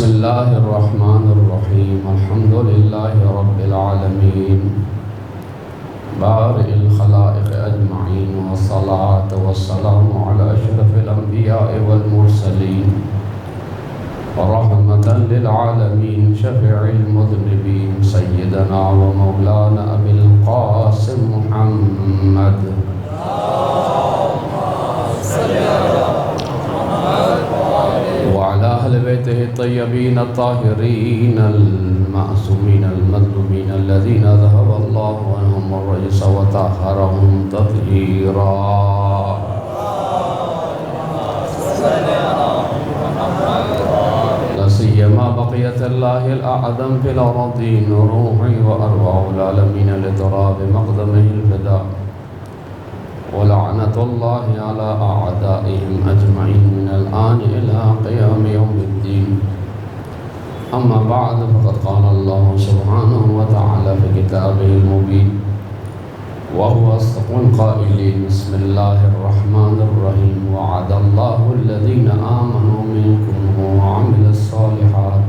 الله الرحمن الرحيم الحمد لله رب العالمين بارئ الخلائق أجمعين والصلاة والسلام على أشرف الأنبياء والمرسلين ورحمة للعالمين شفيع المذنبين سيدنا ومولانا أبي القاسم محمد وعلى أهل بيته الطيبين الطاهرين المعصومين المظلومين الذين ذهب الله عنهم الرجس وطهرهم تطهيرا لا سيما بقية الله الأعظم في الأراضين روحي وأرواح العالمين لتراب مقدمه الفداء ولعنة الله على أعدائهم أجمعين من الآن إلى قيام يوم الدين أما بعد فقد قال الله سبحانه وتعالى في كتابه المبين وهو أصدق القائلين بسم الله الرحمن الرحيم وعد الله الذين آمنوا منكم وعملوا الصالحات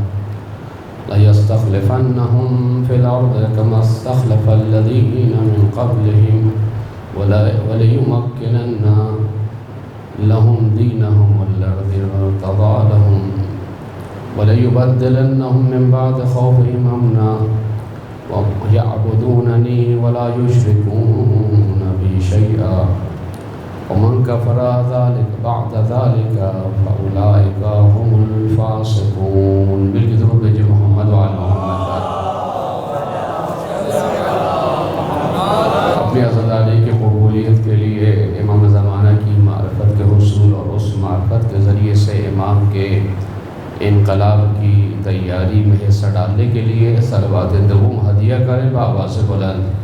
ليستخلفنهم في الأرض كما استخلف الذين من قبلهم وليمكنن لهم دينهم الذي ارتضى لهم وليبدلنهم من بعد خوفهم أمنا ويعبدونني ولا يشركون بي شيئا ومن كفر ذلك بعد ذلك فأولئك هم الفاسقون بالجدر بجي محمد وعلى محمد اپنی عزاداری کی قبولیت کے لیے امام زمانہ کی معرفت کے حصول اور اس معرفت کے ذریعے سے امام کے انقلاب کی تیاری میں حصہ ڈالنے کے لیے صلوات دوم ہدیہ کریں بآواز بلند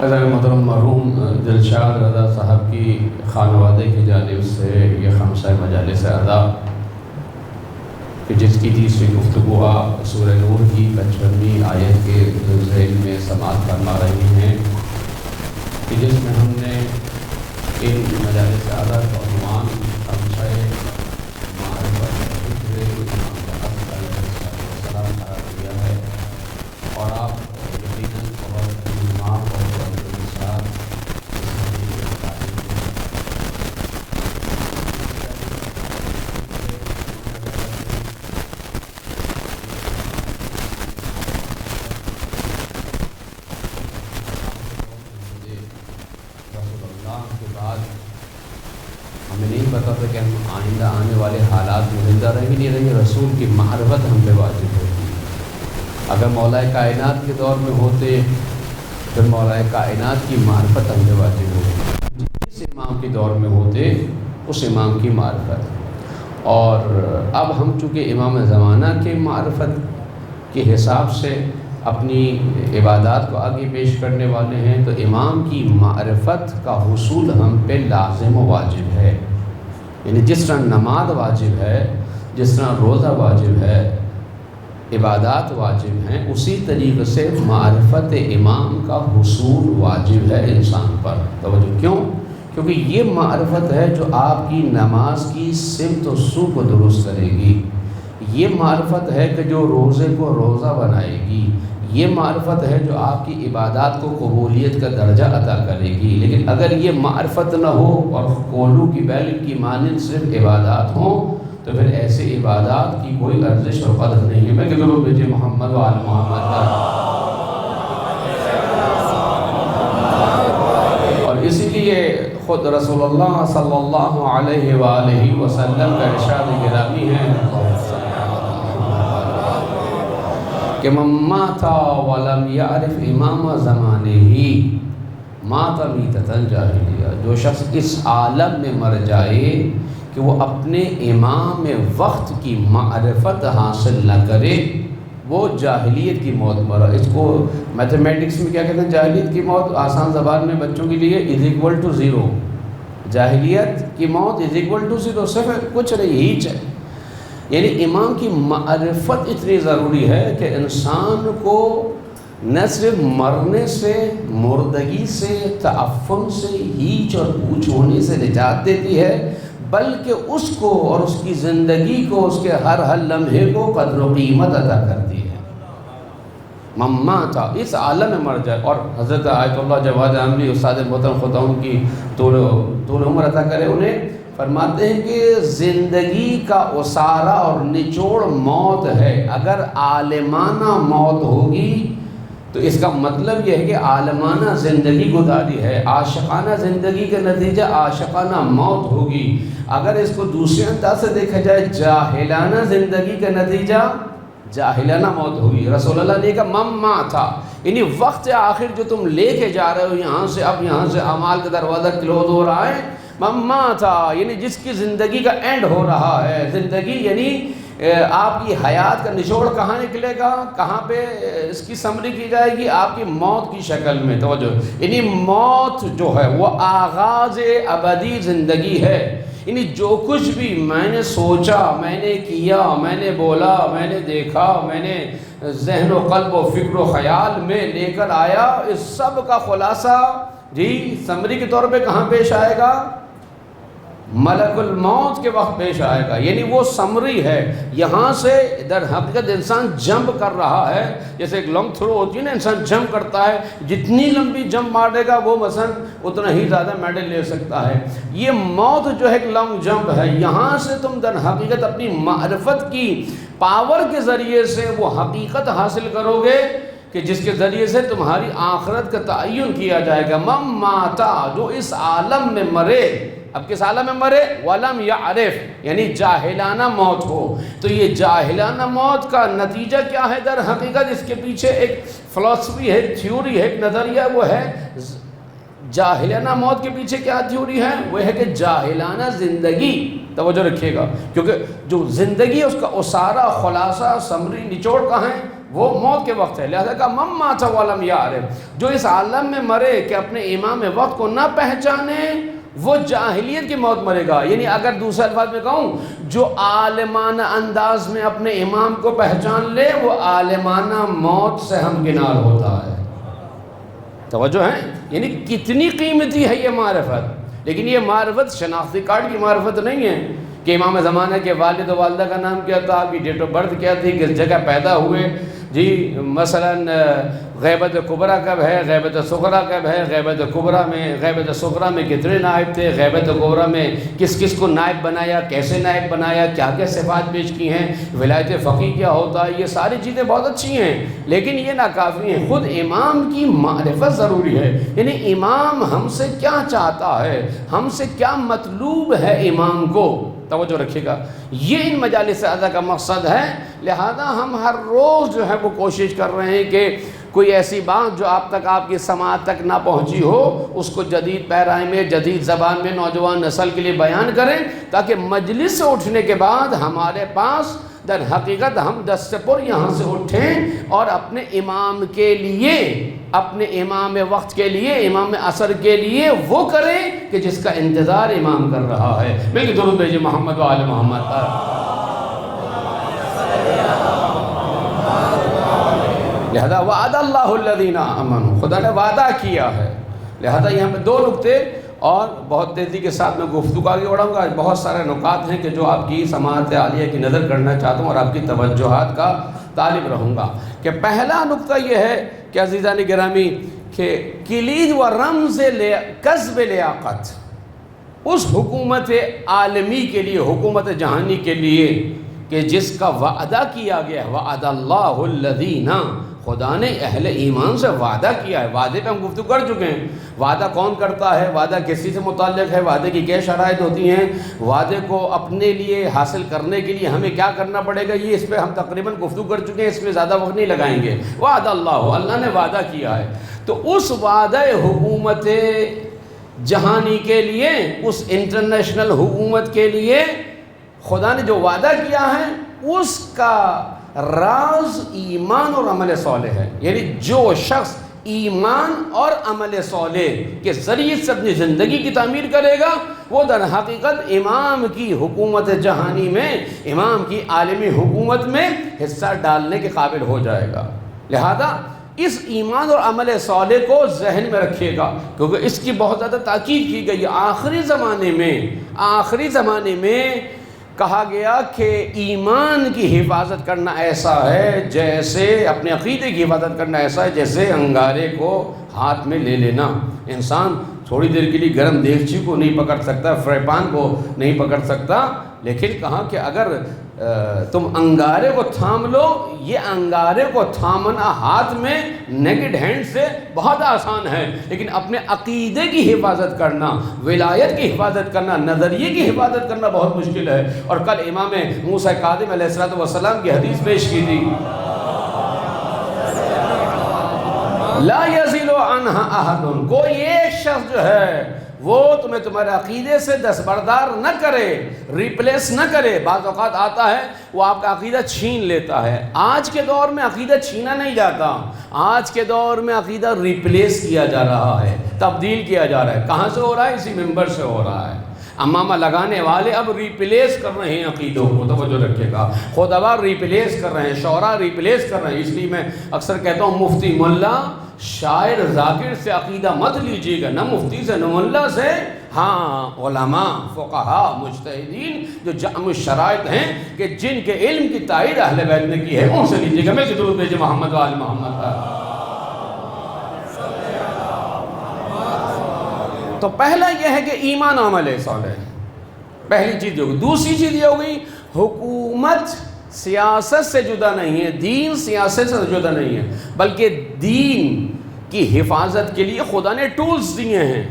حضرت محترم مرحوم دلشاد رضا صاحب کی خانوادے کی جانب سے یہ خمسہ مجالس ادا کہ جس کی تیسری گفتگو آپ سورہ نور کی 55ویں آیت کے ذیل میں سماعت فرما رہے ہیں کہ جس میں ہم نے ان مجالس اعلیٰ کا عنوان خمسہ معرفت ذکر امام جعفر علیہ السلام قرار دیا ہے اور آپ یقیناً اور امام اور ساتھ ہمیں نہیں پتا تھا کہ ہم آئندہ آنے والے حالات میں زندہ رہیں گے نہیں رہیں گے رسول کی معرفت ہم پہ واجب ہوتی ہے اگر مولا کائنات کے دور میں ہوتے پھر مولا کائنات کی معرفت ہم پہ واجب ہوتی جس امام کے دور میں ہوتے اس امام کی معرفت اور اب ہم چونکہ امام زمانہ کے معرفت کے حساب سے اپنی عبادات کو آگے پیش کرنے والے ہیں تو امام کی معرفت کا حصول ہم پہ لازم و واجب ہے یعنی جس طرح نماز واجب ہے جس طرح روزہ واجب ہے عبادات واجب ہیں اسی طریقے سے معرفت امام کا حصول واجب ہے انسان پر توجہ کیوں؟ کیونکہ یہ معرفت ہے جو آپ کی نماز کی سمت و سو کو درست کرے گی یہ معرفت ہے کہ جو روزے کو روزہ بنائے گی یہ معرفت ہے جو آپ کی عبادات کو قبولیت کا درجہ عطا کرے گی لیکن اگر یہ معرفت نہ ہو اور قولو کی بیل کی مانند صرف عبادات ہوں تو پھر ایسے عبادات کی کوئی ارزش اور قدر نہیں ہے میں کہ ضرور بھیجے محمد و آل محمد اور اسی لیے خود رسول اللہ صلی اللہ علیہ وآلہ وسلم کا ارشاد گرامی ہے کہ من مات ولم یعرف امام زمانے ہی مات میتۃ جاہلیہ جو شخص اس عالم میں مر جائے کہ وہ اپنے امام وقت کی معرفت حاصل نہ کرے وہ جاہلیت کی موت مرا اس کو میتھمیٹکس میں کیا کہتے ہیں جاہلیت کی موت آسان زبان میں بچوں کے لیے =0 جاہلیت کی موت =0 صفر کچھ نہیں ہیچ ہے یعنی امام کی معرفت اتنی ضروری ہے کہ انسان کو نہ صرف مرنے سے، مردگی سے، تعفن سے، ہیچ اور پوچھ ہونے سے نجات دیتی ہے، بلکہ اس کو اور اس کی زندگی کو، اس کے ہر لمحے کو قدر و قیمت عطا کرتی ہے۔ مما تھا اس عالم میں مر جائے، اور حضرت آیت اللہ جواد عامری استاد محترم خدا ان کی طول عمر عطا کرے انہیں، فرماتے ہیں کہ زندگی کا اسارہ اور نچوڑ موت ہے۔ اگر عالمانہ موت ہوگی تو اس کا مطلب یہ ہے کہ عالمانہ زندگی گزاری ہے، عاشقانہ زندگی کا نتیجہ عاشقانہ موت ہوگی۔ اگر اس کو دوسرے انداز سے دیکھا جائے، جاہلانہ زندگی کا نتیجہ جاہلانہ موت ہوگی۔ رسول اللہ نے کہا مما تھا، یعنی وقت آخر جو تم لے کے جا رہے ہو یہاں سے، اب یہاں سے اعمال کا دروازہ کلوز ہو رہا ہے، مما تھا یعنی جس کی زندگی کا اینڈ ہو رہا ہے۔ زندگی یعنی آپ کی حیات کا نچوڑ کہاں نکلے گا، کہاں پہ اس کی سمری کی جائے گی؟ آپ کی موت کی شکل میں۔ توجہ، یعنی موت جو ہے وہ آغاز ابدی زندگی ہے۔ یعنی جو کچھ بھی میں نے سوچا، میں نے کیا، میں نے بولا، میں نے دیکھا، میں نے ذہن و قلب و فکر و خیال میں لے کر آیا، اس سب کا خلاصہ سمری کے طور پہ کہاں پیش آئے گا؟ ملک الموت کے وقت پیش آئے گا۔ یعنی وہ سمری ہے، یہاں سے در حقیقت انسان جمپ کر رہا ہے، جیسے ایک لانگ تھرو ہوتی ہے نا، انسان جمپ کرتا ہے، جتنی لمبی جمپ مارے گا وہ مثلا اتنا ہی زیادہ میڈل لے سکتا ہے۔ یہ موت جو ہے ایک لانگ جمپ ہے، یہاں سے تم در حقیقت اپنی معرفت کی پاور کے ذریعے سے وہ حقیقت حاصل کرو گے کہ جس کے ذریعے سے تمہاری آخرت کا تعین کیا جائے گا۔ من ماتا، جو اس عالم میں مرے، اب کس عالم میں مرے؟ ولم یعرف، یعنی جاہلانہ موت ہو۔ تو یہ جاہلانہ موت کا نتیجہ کیا ہے؟ در حقیقت اس کے پیچھے ایک فلسفی ہے، تھیوری ہے، ایک نظریہ، وہ ہے جاہلانہ موت کے پیچھے کیا تھیوری ہے؟ وہ ہے کہ جاہلانہ زندگی، توجہ رکھیے گا، کیونکہ جو زندگی ہے اس کا اسارہ، خلاصہ، سمری، نچوڑ کہاں ہے؟ وہ موت کے وقت ہے۔ لہذا کہا من مات ولم یعرف، جو اس عالم میں مرے کہ اپنے امام وقت کو نہ پہچانے، وہ جاہلیت کی موت مرے گا۔ یعنی اگر دوسرے الفاظ میں کہوں، جو عالمانہ انداز میں اپنے امام کو پہچان لے وہ عالمانہ موت سے ہمکنار ہوتا ہے۔ توجہ ہے، یعنی کتنی قیمتی ہے یہ معرفت۔ لیکن یہ معرفت شناختی کارڈ کی معرفت نہیں ہے کہ امام زمانہ کے والد و والدہ کا نام کیا تھا، آپ کی ڈیٹ آف برتھ کیا تھی، کس جگہ پیدا ہوئے، مثلا غیبت کبریٰ کب ہے، غیبت صغریٰ کب ہے، غیبت کبریٰ میں، غیبت صغریٰ میں کتنے نائب تھے، غیبت کبریٰ میں کس کس کو نائب بنایا، کیسے نائب بنایا، کیا کیا صفات پیش کی ہیں، ولایت فقیہ کیا ہوتا ہے، یہ ساری چیزیں بہت اچھی ہیں، لیکن یہ ناکافی ہیں۔ خود امام کی معرفت ضروری ہے، یعنی امام ہم سے کیا چاہتا ہے، ہم سے کیا مطلوب ہے امام کو، توجہ رکھیے گا، یہ ان مجالس اعظہ کا مقصد ہے۔ لہذا ہم ہر روز جو ہے وہ کوشش کر رہے ہیں کہ کوئی ایسی بات جو آپ تک، آپ کی سماعت تک نہ پہنچی ہو، اس کو جدید پیرائے میں، جدید زبان میں نوجوان نسل کے لیے بیان کریں، تاکہ مجلس سے اٹھنے کے بعد ہمارے پاس در حقیقت ہم دست پر یہاں سے اٹھیں اور اپنے امام کے لیے، اپنے امام وقت کے لیے، امام عصر کے لیے وہ کریں کہ جس کا انتظار امام کر رہا ہے۔ بلکہ درود بھیجئے محمد و آل محمد۔ لہذا وعد اللہ الذین آمنوا، خدا نے وعدہ کیا ہے۔ لہذا یہاں پہ دو نکتے اور بہت تیزی کے ساتھ میں گفتگو آگے بڑھاؤں گا۔ بہت سارے نکات ہیں کہ جو آپ کی سماعت عالیہ کی نظر کرنا چاہتا ہوں اور آپ کی توجہات کا طالب رہوں گا۔ کہ پہلا نکتہ یہ ہے کہ عزیزان گرامی، کہ کلید و رمز کسب لیاقت، اس حکومت عالمی کے لیے، حکومت جہانی کے لیے کہ جس کا وعدہ کیا گیا ہے، وعد اللہ الذین، خدا نے اہل ایمان سے وعدہ کیا ہے۔ وعدے پہ ہم گفتگو کر چکے ہیں، وعدہ کون کرتا ہے، وعدہ کسی سے متعلق ہے، وعدے کی کیا شرائط ہوتی ہیں، وعدے کو اپنے لیے حاصل کرنے کے لیے ہمیں کیا کرنا پڑے گا، یہ اس پہ ہم تقریباً گفتگو کر چکے ہیں، اس میں زیادہ وقت نہیں لگائیں گے۔ وعد اللہ، اللہ نے وعدہ کیا ہے، تو اس وعدہ حکومت جہانی کے لیے، اس انٹرنیشنل حکومت کے لیے خدا نے جو وعدہ کیا ہے اس کا راز ایمان اور عمل صالح ہے۔ یعنی جو شخص ایمان اور عمل صالح کے ذریعے سے اپنی زندگی کی تعمیر کرے گا، وہ در حقیقت امام کی حکومت جہانی میں، امام کی عالمی حکومت میں حصہ ڈالنے کے قابل ہو جائے گا۔ لہذا اس ایمان اور عمل صالح کو ذہن میں رکھیے گا، کیونکہ اس کی بہت زیادہ تاکید کی گئی ہے۔ آخری زمانے میں کہا گیا کہ ایمان کی حفاظت کرنا ایسا ہے جیسے، اپنے عقیدے کی حفاظت کرنا ایسا ہے جیسے انگارے کو ہاتھ میں لے لینا۔ انسان تھوڑی دیر کے لیے گرم دیگچی کو نہیں پکڑ سکتا، فرائی پان کو نہیں پکڑ سکتا، لیکن کہا کہ اگر تم انگارے کو تھام لو، یہ انگارے کو تھامنا ہاتھ میں نیکڈ ہینڈ سے بہت آسان ہے، لیکن اپنے عقیدے کی حفاظت کرنا، ولایت کی حفاظت کرنا، نظریے کی حفاظت کرنا بہت مشکل ہے۔ اور کل امام موسیٰ کاظم علیہ السلام کی حدیث پیش کی تھی، لا یزیل عنہا احد، کوئی ایک شخص جو ہے وہ تمہیں تمہارے عقیدے سے دستبردار نہ کرے، ریپلیس نہ کرے۔ بعض اوقات آتا ہے وہ آپ کا عقیدہ چھین لیتا ہے۔ آج کے دور میں عقیدہ چھینا نہیں جاتا، آج کے دور میں عقیدہ ریپلیس کیا جا رہا ہے، تبدیل کیا جا رہا ہے۔ کہاں سے ہو رہا ہے؟ اسی ممبر سے ہو رہا ہے۔ امامہ لگانے والے اب ریپلیس کر رہے ہیں عقیدوں کو، توجہ رکھیے گا، خودآور ریپلیس کر رہے ہیں، شعراء ریپلیس کر رہے ہیں۔ اس لیے میں اکثر کہتا ہوں مفتی ملا شاعر ذاکر سے عقیدہ مت لیجیے گا، نہ مفتی سے نہ ملا سے، ہاں علماء فقہاء مجتہدین جو جامع الشرائط ہیں کہ جن کے علم کی تائید اہل بیت نے کی ہے، ان سے لیجیے گا۔ میں کہ درود بھیجے محمد و آل محمد پر۔ تو پہلا یہ ہے کہ ایمان عمل صالح، پہلی چیز ہوگی۔ دوسری چیز یہ ہوگی حکومت سیاست سے جدا نہیں ہے، دین سیاست سے جدا نہیں ہے، بلکہ دین کی حفاظت کے لیے خدا نے ٹولز دیے ہیں۔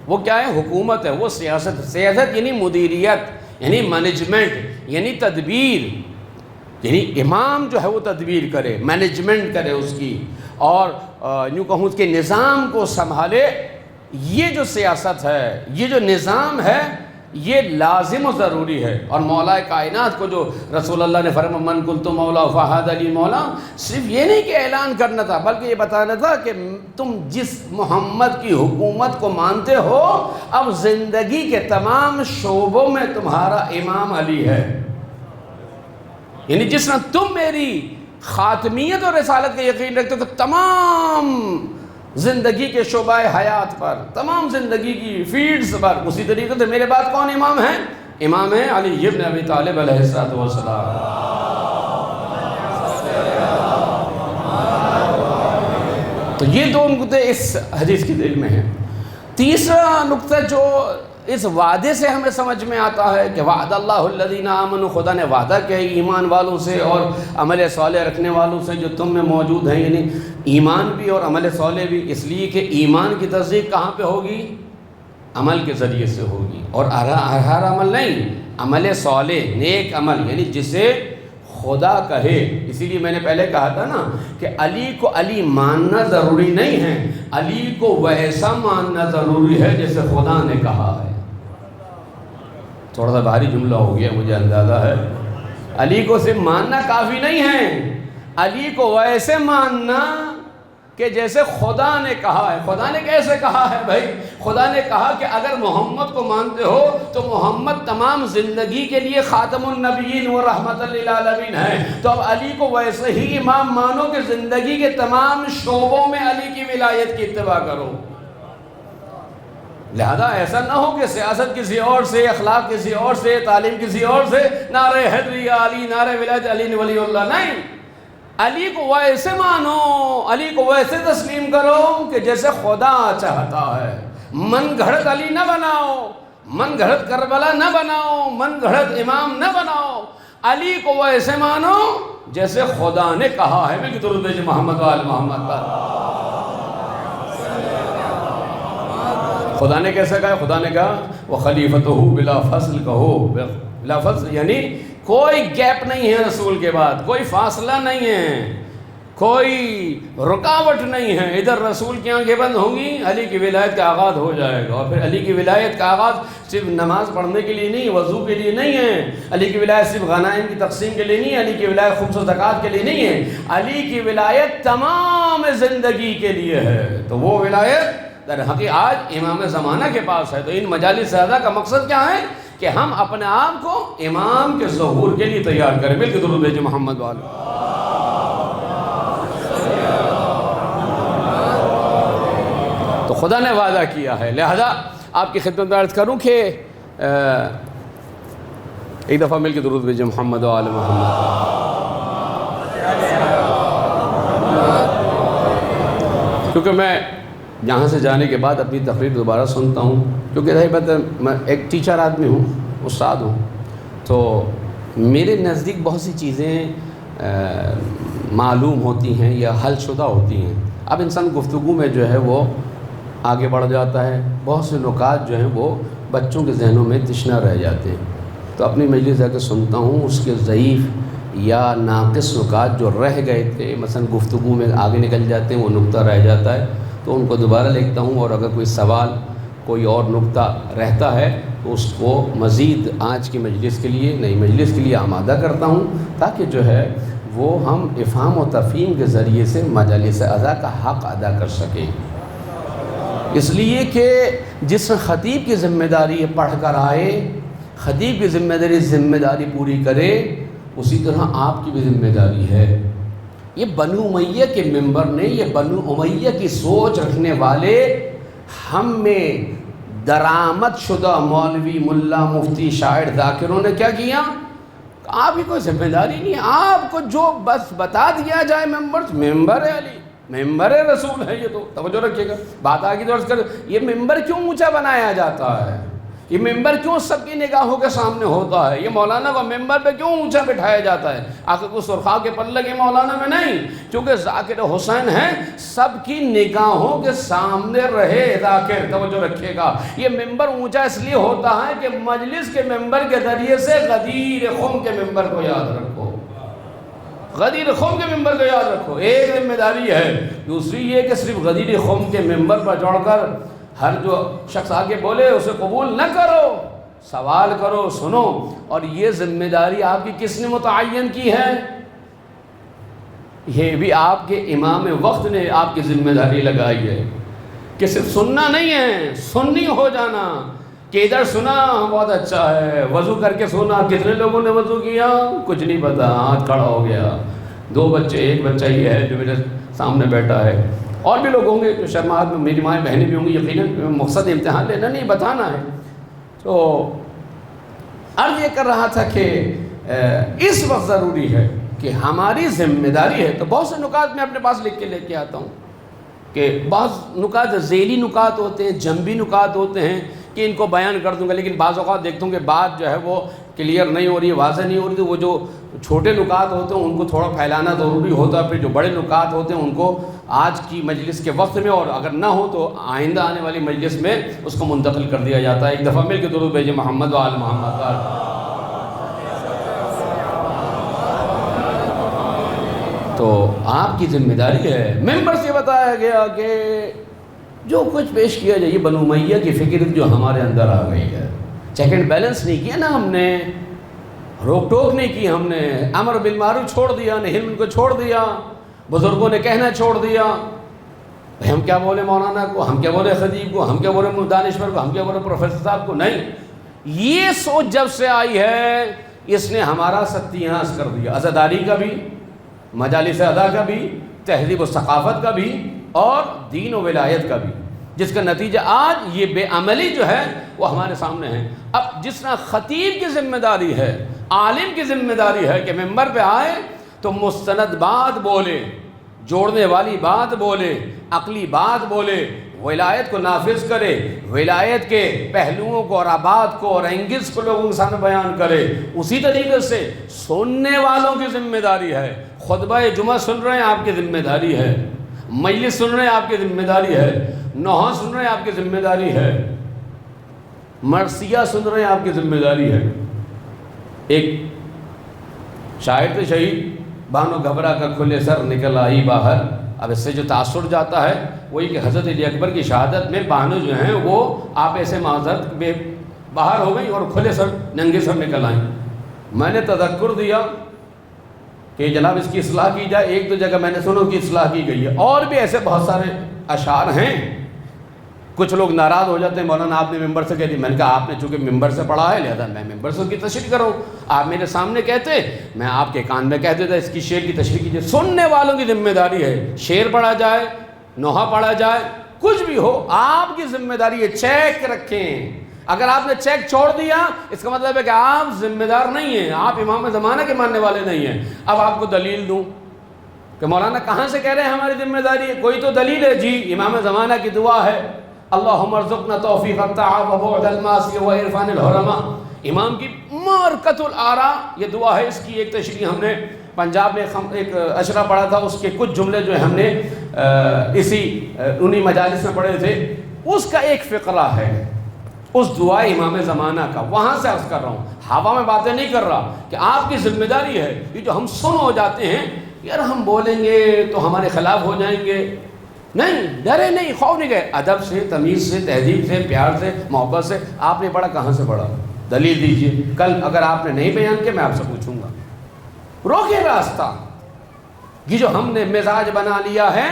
وہ کیا ہے؟ حکومت ہے، وہ سیاست۔ سیاست یعنی مدیریت، یعنی مینجمنٹ، یعنی تدبیر، یعنی امام جو ہے وہ تدبیر کرے، مینجمنٹ کرے اس کی، اور یوں کہوں اس کے نظام کو سنبھالے۔ یہ جو سیاست ہے، یہ جو نظام ہے، یہ لازم و ضروری ہے۔ اور مولا کائنات کو جو رسول اللہ نے فرمایا من قلت مولا فہذا علی مولا، صرف یہ نہیں کہ اعلان کرنا تھا، بلکہ یہ بتانا تھا کہ تم جس محمد کی حکومت کو مانتے ہو، اب زندگی کے تمام شعبوں میں تمہارا امام علی ہے۔ یعنی جس طرح تم میری خاتمیت اور رسالت کا یقین رکھتے ہو، تو تمام زندگی کے شعبہ حیات پر، تمام زندگی کی فیلڈز پر، اسی طریقے سے میرے بعد کون امام ہے؟ امام ہے علی ابن ابی طالب علیہ السلام۔ تو یہ دو نقطے اس حدیث کی دل میں ہیں۔ تیسرا نقطہ جو اس وعدے سے ہمیں سمجھ میں آتا ہے کہ وعد اللہ الذین آمنوا، خدا نے وعدہ کیا ایمان والوں سے اور عمل صالح رکھنے والوں سے جو تم میں موجود ہیں، یعنی ایمان بھی اور عمل صالح بھی، اس لیے کہ ایمان کی تصدیق کہاں پہ ہوگی؟ عمل کے ذریعے سے ہوگی، اور ہر عمل نہیں، عمل صالح، نیک عمل، یعنی جسے خدا کہے۔ اسی لیے میں نے پہلے کہا تھا نا کہ علی کو علی ماننا ضروری نہیں ہے، علی کو ویسا ماننا ضروری ہے جیسے خدا نے کہا ہے۔ تھوڑا سا بھاری جملہ ہو گیا، مجھے اندازہ ہے۔ علی کو صرف ماننا کافی نہیں ہے، علی کو ویسے ماننا کہ جیسے خدا نے کہا ہے۔ خدا نے کیسے کہا ہے بھائی؟ خدا نے کہا کہ اگر محمد کو مانتے ہو تو محمد تمام زندگی کے لیے خاتم النبیین و رحمت للعالمین ہے، تو اب علی کو ویسے ہی امام مانو کہ زندگی کے تمام شعبوں میں علی کی ولایت کی اتباع کرو۔ لہذا ایسا نہ ہو کہ سیاست کسی اور سے، اخلاق کسی اور سے، تعلیم کسی اور سے، نعرہ حیدری علی، نعرہ ولایت علی ولی اللہ، نہیں، علی کو ویسے مانو، علی کو ویسے تسلیم کرو کہ جیسے خدا چاہتا ہے۔ من گھڑت علی نہ بناؤ، من گھڑت کربلا نہ بناؤ، من گھڑت امام نہ بناؤ، علی کو ویسے مانو جیسے خدا نے کہا ہے۔ میں کہ درود بھیجے محمد و آل محمد پر۔ خدا نے کیسے کہا؟ خدا نے کہا وَخَلِيفَتُهُ بِلَا فَصْلِ، کہو بلا فصل، یعنی کوئی گیپ نہیں ہے رسول کے بعد، کوئی فاصلہ نہیں ہے، کوئی رکاوٹ نہیں ہے۔ ادھر رسول کی آنکھیں بند ہوں گی، علی کی ولایت کا آغاز ہو جائے گا۔ اور پھر علی کی ولایت کا آغاز صرف نماز پڑھنے کے لیے نہیں، وضو کے لیے نہیں ہے، علی کی ولایت صرف غنائم کی تقسیم کے لیے نہیں ہے، علی کی ولایت خمس و زکوٰۃ کے لیے نہیں ہے، علی کی ولایت تمام زندگی کے لیے ہے۔ تو وہ ولایت در حقیقت آج امام زمانہ کے پاس ہے۔ تو ان مجالس زیادہ کا مقصد کیا ہے؟ کہ ہم اپنے آپ کو امام کے ظہور کے لیے تیار کریں۔ مل کے درود بھیجیں محمد والے۔ خدا نے وعدہ کیا ہے. لہذا آپ کی خدمت میں عرض کروں کہ ایک دفعہ مل کے درود بھیجیں محمد و آل محمد. کیونکہ میں یہاں سے جانے کے بعد اپنی تقریر دوبارہ سنتا ہوں، کیونکہ رہی بات میں ایک ٹیچر آدمی ہوں، استاد ہوں، تو میرے نزدیک بہت سی چیزیں معلوم ہوتی ہیں یا حل شدہ ہوتی ہیں. اب انسان گفتگو میں جو ہے وہ آگے بڑھ جاتا ہے، بہت سے نکات جو ہیں وہ بچوں کے ذہنوں میں تشنہ رہ جاتے ہیں. تو اپنی مجلس جا کے سنتا ہوں، اس کے ضعیف یا ناقص نکات جو رہ گئے تھے مثلا گفتگو میں آگے نکل جاتے ہیں، وہ نقطہ رہ جاتا ہے تو ان کو دوبارہ لکھتا ہوں، اور اگر کوئی سوال کوئی اور نقطہ رہتا ہے تو اس کو مزید آج کی مجلس کے لیے نئی مجلس کے لیے آمادہ کرتا ہوں، تاکہ جو ہے وہ ہم افہام و تفہیم کے ذریعے سے مجالس اعضاء کا حق ادا کر سکیں. اس لیے کہ جس خطیب کی ذمہ داری پڑھ کر آئے، خطیب کی ذمہ داری پوری کرے، اسی طرح آپ کی بھی ذمہ داری ہے. یہ بنو امیہ کے ممبر نے، یہ بنو امیہ کی سوچ رکھنے والے ہم میں درآمد شدہ مولوی، ملا، مفتی، شاعر، ذاکروں نے کیا کیا؟ آپ کی کوئی ذمہ داری نہیں ہے، آپ کو جو بس بتا دیا جائے ممبر علی، ممبر رسول ہے. یہ تو توجہ رکھیے گا، بات آگے تو عرض کر، یہ ممبر کیوں اونچا بنایا جاتا ہے؟ یہ ممبر کیوں سب کی نگاہوں کے سامنے ہوتا ہے؟ یہ مولانا کو ممبر پہ کیوں اونچا بٹھایا جاتا ہے؟ آخر کو سرخا کے پلے کے مولانا میں نہیں، کیونکہ ذاکر حسین ہیں، سب کی نگاہوں کے سامنے رہے ذاکر. توجہ رکھیے گا، یہ ممبر اونچا اس لیے ہوتا ہے کہ مجلس کے ممبر کے ذریعے سے غدیر خم کے ممبر کو یاد رکھو، غدیر خم کے ممبر کو یاد رکھو. ایک ذمہ داری ہے. دوسری یہ کہ صرف غدیر خم کے ممبر پر چڑھ کر ہر جو شخص آگے بولے اسے قبول نہ کرو، سوال کرو، سنو. اور یہ ذمہ داری آپ کی کس نے متعین کی ہے؟ یہ بھی آپ کے امام وقت نے آپ کی ذمہ داری لگائی ہے کہ صرف سننا نہیں ہے، سننی ہو جانا. کہ ادھر سنا بہت اچھا ہے، وضو کر کے سنا، کتنے لوگوں نے وضو کیا کچھ نہیں پتا، ہاتھ کھڑا ہو گیا. 2 بچے، ایک بچہ ہی ہے جو میرے سامنے بیٹھا ہے، اور بھی لوگ ہوں گے جو شرمات میں، میری مائیں بہنیں بھی ہوں گی. یقیناً مقصد امتحان لینا نہیں، بتانا ہے. تو عرض یہ کر رہا تھا کہ اس وقت ضروری ہے کہ ہماری ذمہ داری ہے. تو بہت سے نکات میں اپنے پاس لکھ کے لے کے آتا ہوں کہ بعض نکات ذیلی نکات ہوتے ہیں، جنبی نکات ہوتے ہیں کہ ان کو بیان کر دوں گا، لیکن بعض اوقات دیکھتا ہوں کہ بات جو ہے وہ کلیئر نہیں ہو رہی ہے، واضح نہیں ہو رہی. تو وہ جو چھوٹے نکات ہوتے ہیں ان کو تھوڑا پھیلانا ضروری ہوتا ہے. پھر جو بڑے نکات ہوتے ہیں ان کو آج کی مجلس کے وقت میں، اور اگر نہ ہو تو آئندہ آنے والی مجلس میں اس کو منتقل کر دیا جاتا ہے. ایک دفعہ مل کے درود بھیجیں محمد و آل محمد. تو آپ کی ذمہ داری ہے. ممبر سے بتایا گیا کہ جو کچھ پیش کیا جائے، یہ بنو امیہ کی فکر جو ہمارے اندر آ گئی ہے. چیک اینڈ بیلنس نہیں کیا نا ہم نے، روک ٹوک نہیں کی ہم نے، امر بالمعروف چھوڑ دیا، نہی ان کو چھوڑ دیا، بزرگوں نے کہنا چھوڑ دیا. ہم کیا بولے مولانا کو، ہم کیا بولے خطیب کو، ہم کیا بولے دانشور کو، ہم کیا بولے پروفیسر صاحب کو. نہیں، یہ سوچ جب سے آئی ہے اس نے ہمارا ستیاس کر دیا، عزاداری کا بھی، مجالس ادا کا بھی، تہذیب و ثقافت کا بھی، اور دین و ولایت کا بھی، جس کا نتیجہ آج یہ بے عملی جو ہے وہ ہمارے سامنے ہے. اب جس طرح خطیب کی ذمہ داری ہے، عالم کی ذمہ داری ہے کہ ممبر پہ آئے تو مستند بات بولے، جوڑنے والی بات بولے، عقلی بات بولے، ولایت کو نافذ کرے، ولایت کے پہلوؤں کو اور آباد کو اور اینگلز کو لوگوں کے سامنے بیان کرے. اسی طریقے سے سننے والوں کی ذمہ داری ہے. خطبہ جمعہ سن رہے ہیں، آپ کی ذمہ داری ہے. مجلس سن رہے ہیں، آپ کی ذمہ داری ہے. نوحہ سن رہے ہیں، آپ کی ذمہ داری ہے. مرثیہ سن رہے ہیں، آپ کی ذمہ داری ہے. ایک شاعر تھے شہید، بانو گھبرا کر کھلے سر نکل آئی باہر. اب اس سے جو تاثر جاتا ہے وہی کہ حضرت علی اکبر کی شہادت میں بانو جو ہیں وہ آپ ایسے معذرت میں باہر ہو گئی اور کھلے سر ننگے سر نکل آئیں. میں نے تذکر دیا کہ جناب اس کی اصلاح کی جائے. 1-2 جگہ میں نے سنو کی اصلاح کی گئی ہے، اور بھی ایسے بہت سارے اشعار ہیں. کچھ لوگ ناراض ہو جاتے ہیں، مولانا آپ نے ممبر سے کہہ دی. میں نے کہا آپ نے چونکہ ممبر سے پڑھا ہے لہذا میں ممبر سے اس کی تشریح کروں. آپ میرے سامنے کہتے، میں آپ کے کان میں کہہ دیتا اس کی شعر کی تشریح کیجیے. سننے والوں کی ذمہ داری ہے. شعر پڑھا جائے، نوحہ پڑھا جائے، کچھ بھی ہو آپ کی ذمہ داری ہے، چیک رکھیں۔ اگر آپ نے چیک چھوڑ دیا اس کا مطلب ہے کہ آپ ذمہ دار نہیں ہیں، آپ امام زمانہ کے ماننے والے نہیں ہیں۔ اب آپ کو دلیل دوں کہ مولانا کہاں سے کہہ رہے ہیں ہماری ذمہ داری ہے؟ کوئی تو دلیل ہے؟ جی امام زمانہ کی دعا ہے، اللہم ارزقنا توفیق الطاعہ وبعد المعصیہ وعرفان الحرمہ۔ امام کی مارکۃ الآراء یہ دعا ہے، اس کی ایک تشریح ہم نے پنجاب میں ایک اشرہ پڑھا تھا، اس کے کچھ جملے جو ہم نے انہی مجالس میں پڑھے تھے، اس کا ایک فقرہ ہے اس دعا امام زمانہ کا، وہاں سے عرض کر رہا ہوں، ہوا میں باتیں نہیں کر رہا کہ آپ کی ذمہ داری ہے۔ یہ جو ہم سن ہو جاتے ہیں یار ہم بولیں گے تو ہمارے خلاف ہو جائیں گے، نہیں، ڈرے نہیں، خوف نہیں گئے، ادب سے، تمیز سے، تہذیب سے، پیار سے، محبت سے۔ آپ نے پڑھا کہاں سے پڑھا؟ دلیل دیجئے۔ کل اگر آپ نے نہیں بیان کیا میں آپ سے پوچھوں گا، روکے راستہ۔ یہ جو ہم نے مزاج بنا لیا ہے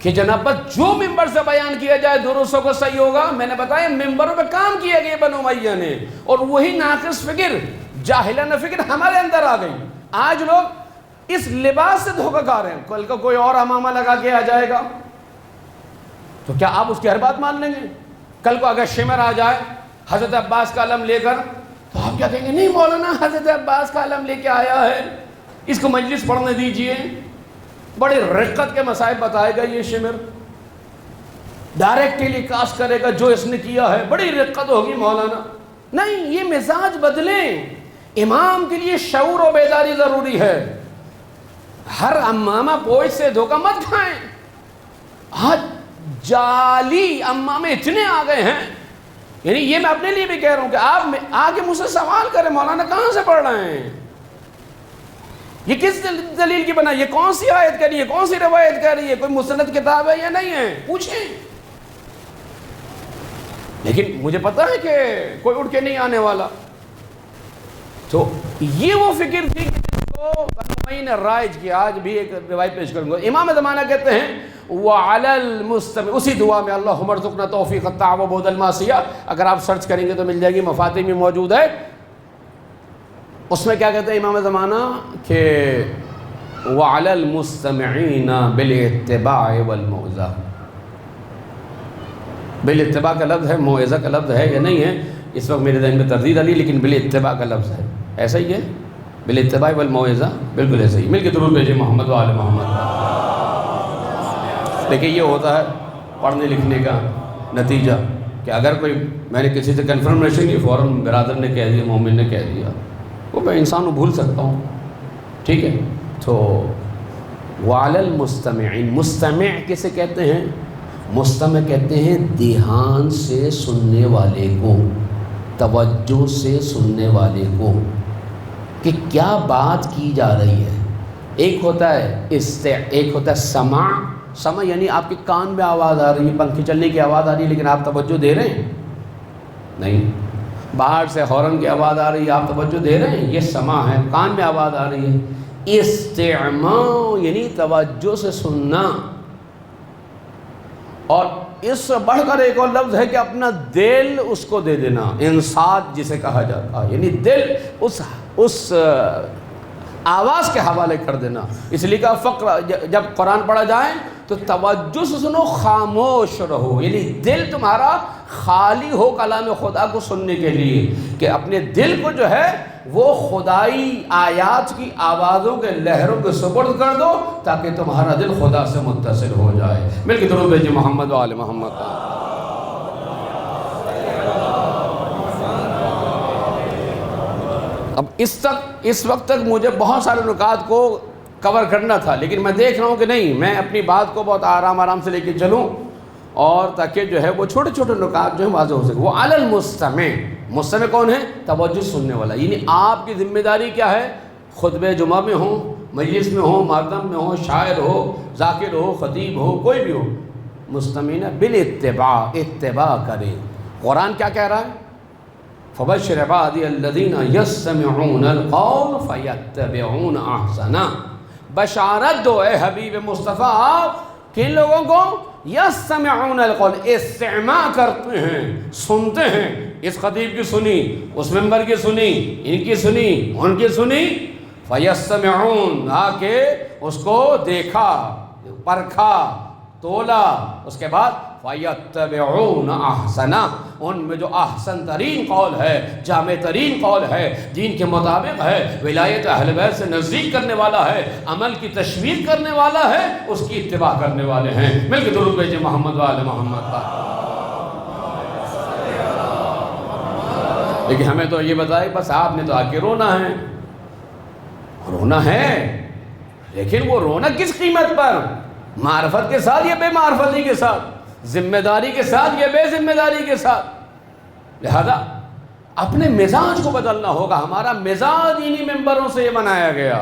کہ جناب بس جو ممبر سے بیان کیا جائے درستوں کو صحیح ہوگا، میں نے بتایا ممبروں پہ کام کیا گیا بنو امیہ نے، اور وہی ناقص فکر، جاہلانہ فکر ہمارے اندر آ گئی۔ آج لوگ اس لباس سے دھوکہ کھا رہے ہیں، کل کا کوئی اور امامہ لگا کے آ جائے گا تو کیا آپ اس کی ہر بات مان لیں گے؟ کل کو اگر شمر آ جائے حضرت عباس کا علم لے کر تو آپ کیا کہیں گے؟ نہیں مولانا حضرت عباس کا علم لے کے آیا ہے، اس کو مجلس پڑھنے دیجئے۔ بڑی رقت کے مصائب بتائے گا یہ شمر، ڈائریکٹ ٹیلی کاسٹ کرے گا جو اس نے کیا ہے، بڑی رقت ہوگی مولانا۔ نہیں، یہ مزاج بدلیں۔ امام کے لیے شعور و بیداری ضروری ہے۔ ہر امامہ پوچھ سے دھوکہ مت کھائیں۔ آج جعلی امامے اتنے آ گئے ہیں، یعنی یہ میں اپنے لیے بھی کہہ رہا ہوں کہ آپ آگے مجھ سے سوال کریں مولانا کہاں سے پڑھ رہے ہیں، یہ کس دلیل کی بنا، یہ کون سی آیت کہہ رہی ہے، کون سی روایت کہہ رہی ہے، کوئی مستند کتاب ہے یا نہیں ہے، پوچھیں۔ لیکن مجھے پتا ہے کہ کوئی اٹھ کے نہیں آنے والا۔ تو یہ وہ فکر تھی کہ جس کو میں نے رائج کیا۔ آج بھی ایک روایت پیش کروں گا، امام زمانہ کہتے ہیں وَعَلَى الْمُسْتَمِعِ، اسی دعا میں اللہم ارزقنا توفیق الطاعہ وبعد المعصیہ، اگر آپ سرچ کریں گے تو مل جائے گی، مفاتیح میں موجود ہے۔ اس میں کیا کہتے ہیں امام زمانہ کہ وَعَلَى الْمُسْتَمِعِينَ بِالْاتِّبَاعِ وَالْمَوْعِظَةِ، بالاتباع کا لفظ ہے، موعظہ کا لفظ ہے یا نہیں ہے اس وقت میرے ذہن میں تردید علی، لیکن بالاتباع کا لفظ ہے، ایسا ہی ہے، بالاتباع والموعظہ، بالکل ایسا ہی۔ مل کے درود بھیجیں محمد و آل محمد۔ دیکھیں یہ ہوتا ہے پڑھنے لکھنے کا نتیجہ کہ اگر کوئی میں نے کسی سے کنفرمیشن کی، فوراً برادر نے کہہ دیا، مومن نے کہہ دیا، وہ میں انسان کو بھول سکتا ہوں، ٹھیک ہے۔ تو وَعَلَى الْمُسْتَمِعِينَ، مستمع کسے کہتے ہیں؟ مستمع کہتے ہیں دھیان سے سننے والے کو، توجہ سے سننے والے کو کہ کیا بات کی جا رہی ہے۔ ایک ہوتا ہے ایک ہوتا ہے سمع یعنی آپ کے کان میں آواز آ رہی ہے، پنکھے چلنے کی آواز آ رہی ہے لیکن آپ توجہ دے رہے ہیں نہیں، باہر سے ہارن کی آواز آ رہی ہے آپ توجہ دے رہے ہیں، یہ سمع ہے، کان میں آواز آ رہی ہے۔ استماع یعنی توجہ سے سننا، اور اس سے بڑھ کر ایک اور لفظ ہے کہ اپنا دل اس کو دے دینا، انصات جسے کہا جاتا ہے، یعنی دل اس آواز کے حوالے کر دینا۔ اس لیے کہ فقر جب قرآن پڑھا جائے تو توجہ سے سنو، خاموش رہو، یعنی دل تمہارا خالی ہو کلام خدا کو سننے کے لیے، کہ اپنے دل کو جو ہے وہ خدائی آیات کی آوازوں کے لہروں کے سپرد کر دو تاکہ تمہارا دل خدا سے متصل ہو جائے۔ مل کے درود بھیجیں محمد و آل محمد۔ اب اس وقت تک مجھے بہت سارے نکات کو کور کرنا تھا، لیکن میں دیکھ رہا ہوں کہ نہیں، میں اپنی بات کو بہت آرام سے لے کے چلوں، اور تاکہ جو ہے وہ چھوٹے چھوٹے نکات جو ہیں واضح ہو سکے۔ وہ علی المستمع، مستمع کون ہے؟ توجہ سننے والا، یعنی آپ کی ذمہ داری کیا ہے؟ خطبہ جمعہ میں ہو، مجلس میں ہو، ماتم میں ہو، شاعر ہو، ذاکر ہو، خطیب ہو، کوئی بھی ہو، مستمعین بالاتباع، اتباع کریں۔ قرآن کیا کہہ رہا ہے؟ فَبَشِّرْ عِبَادِيَ الَّذِينَ يَسْتَمِعُونَ الْقَوْلَ فَيَتَّبِعُونَ أَحْسَنَهُ، بشارت دو اے حبیب مصطفیٰ کن لوگوں کو؟ یستمعون القول، استماع کرتے ہیں، سنتے ہیں، اس خطیب کی سنی، اس ممبر کی سنی، ان کی سنی، ان کی سنی، فیستمعون، آ کے اس کو دیکھا، پرکھا، تولا، اس کے بعد فَيَتَّبِعُونَ أَحْسَنَ، ان میں جو احسن ترین قول ہے، جامع ترین قول ہے، دین کے مطابق ہے، ولایت اہل بیت سے نزدیک کرنے والا ہے، عمل کی تشویق کرنے والا ہے، اس کی اتباع کرنے والے ہیں۔ مل کے درود بھیجیں محمد و آل محمد پر۔ لیکن ہمیں تو یہ بتائے بس آپ نے تو آ کے رونا ہے، رونا ہے، لیکن وہ رونا کس قیمت پر؟ معرفت کے ساتھ یا بے معرفتی کے ساتھ؟ ذمہ داری کے ساتھ یا بے ذمہ داری کے ساتھ؟ لہذا اپنے مزاج کو بدلنا ہوگا۔ ہمارا مزاج انہی ممبروں سے یہ بنایا گیا،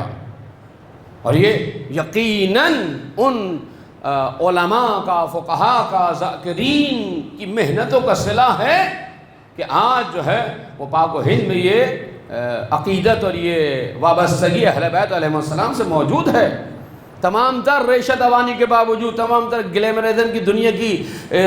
اور یہ یقیناً ان علماء کا، فقہاء کا، ذاکرین کی محنتوں کا صلہ ہے کہ آج جو ہے وہ پاک و ہند میں یہ عقیدت اور یہ وابستگی اہل بیت علیہ السلام سے موجود ہے۔ تمام تر ریشہ دوانی کے باوجود، تمام تر گلیمرزم کی دنیا کی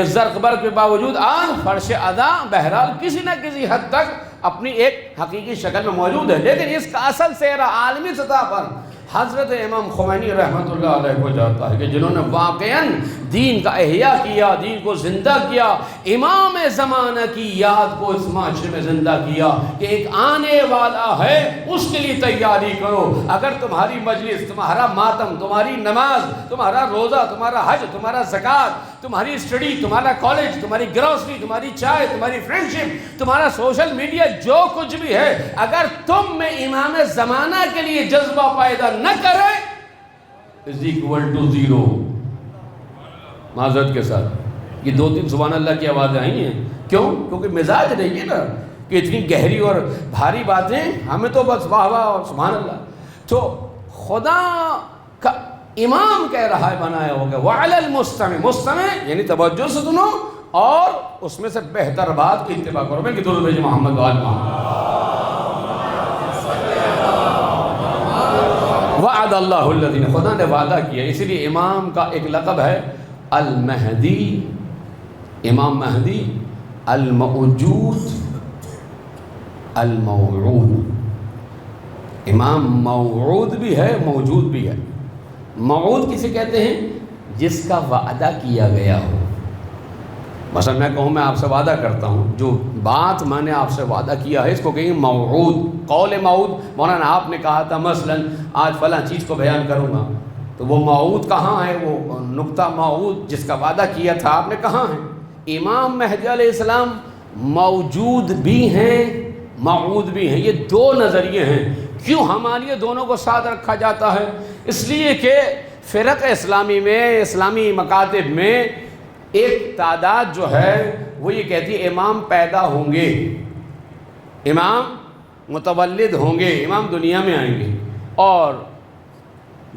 زرق برق کے باوجود آج فرش ادا بہرحال کسی نہ کسی حد تک اپنی ایک حقیقی شکل میں موجود ہے، لیکن اس کا اصل سہرا عالمی سطح پر حضرت امام خمینی رحمۃ اللہ علیہ کو جاتا ہے کہ جنہوں نے واقعاً دین کا احیاء کیا، دین کو زندہ کیا، امام زمانہ کی یاد کو اس معاشرے میں زندہ کیا کہ ایک آنے والا ہے، اس کے لیے تیاری کرو۔ اگر تمہاری مجلس، تمہارا ماتم، تمہاری نماز، تمہارا روزہ، تمہارا حج، تمہارا زکوٰۃ، تمہاری اسٹڈی، تمہارا کالج، تمہاری گروسری، تمہاری چائے، تمہاری فرینڈشپ، تمہارا سوشل میڈیا، جو کچھ بھی ہے، اگر تم میں امام زمانہ کے لیے جذبہ پیدا نہ کرے is equal to zero۔ معذرت کے ساتھ یہ 2-3 سبحان اللہ کی آوازیں آئی ہیں، کیوں؟ کیونکہ مزاج نہیں ہے نا کہ اتنی گہری اور بھاری باتیں، ہمیں تو بس واہ واہ اور سبحان اللہ۔ تو خدا کا امام کہہ رہا ہے بنایا ہوگا وَعَلَى الْمُسْتَمِعِ، مستمع یعنی توجہ سے سنو اور اس میں سے بہتر بات کی اتباع کرو۔ میں کہ درود بھیجیں محمد و آل محمد۔ وعد اللہ الذین، خدا نے وعدہ کیا، اسی لیے امام کا ایک لقب ہے المہدی، امام مہدی، الموجود، الموعود۔ امام موعود بھی ہے، موجود بھی ہے۔ موعود کسے کہتے ہیں؟ جس کا وعدہ کیا گیا ہو۔ مثلا میں کہوں میں آپ سے وعدہ کرتا ہوں، جو بات میں نے آپ سے وعدہ کیا ہے اس کو کہیں گے موعود، قول موعود۔ مولانا آپ نے کہا تھا مثلا آج فلاں چیز کو بیان کروں گا، تو وہ موعود کہاں ہے؟ وہ نقطہ موعود جس کا وعدہ کیا تھا آپ نے کہاں ہے؟ امام مہدی علیہ السلام موجود بھی ہیں، موعود بھی ہیں۔ یہ دو نظریے ہیں۔ کیوں ہمارے لیے دونوں کو ساتھ رکھا جاتا ہے؟ اس لیے کہ فرق اسلامی میں، اسلامی مکاتب میں ایک تعداد جو ہے وہ یہ کہتی ہے امام پیدا ہوں گے، امام متولد ہوں گے، امام دنیا میں آئیں گے، اور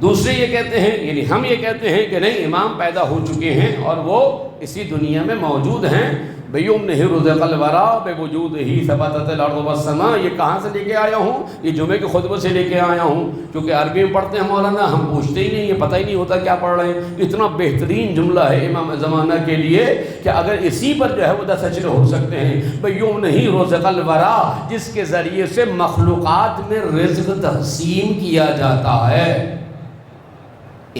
دوسرے یہ کہتے ہیں، یعنی ہم یہ کہتے ہیں کہ نہیں، امام پیدا ہو چکے ہیں اور وہ اسی دنیا میں موجود ہیں۔ بِیُمْنِهِ رُزِقَ الْوَرَىٰ بِوُجُودِهِ ثَبَتَتِ الْأَرْضُ وَالسَّمَاءُ۔ یہ کہاں سے لے کے آیا ہوں؟ یہ جمعے کے خطبے سے لے کے آیا ہوں، کیونکہ عربی میں پڑھتے ہیں مولانا، ہم پوچھتے ہی نہیں، یہ پتہ ہی نہیں ہوتا کیا پڑھ رہے ہیں۔ اتنا بہترین جملہ ہے امام زمانہ کے لیے کہ اگر اسی پر جو ہے وہ 10 اجر ہو سکتے ہیں۔ بِیُمْنِهِ رُزِقَ الْوَرَىٰ، جس کے ذریعے سے مخلوقات میں رزق تقسیم کیا جاتا ہے۔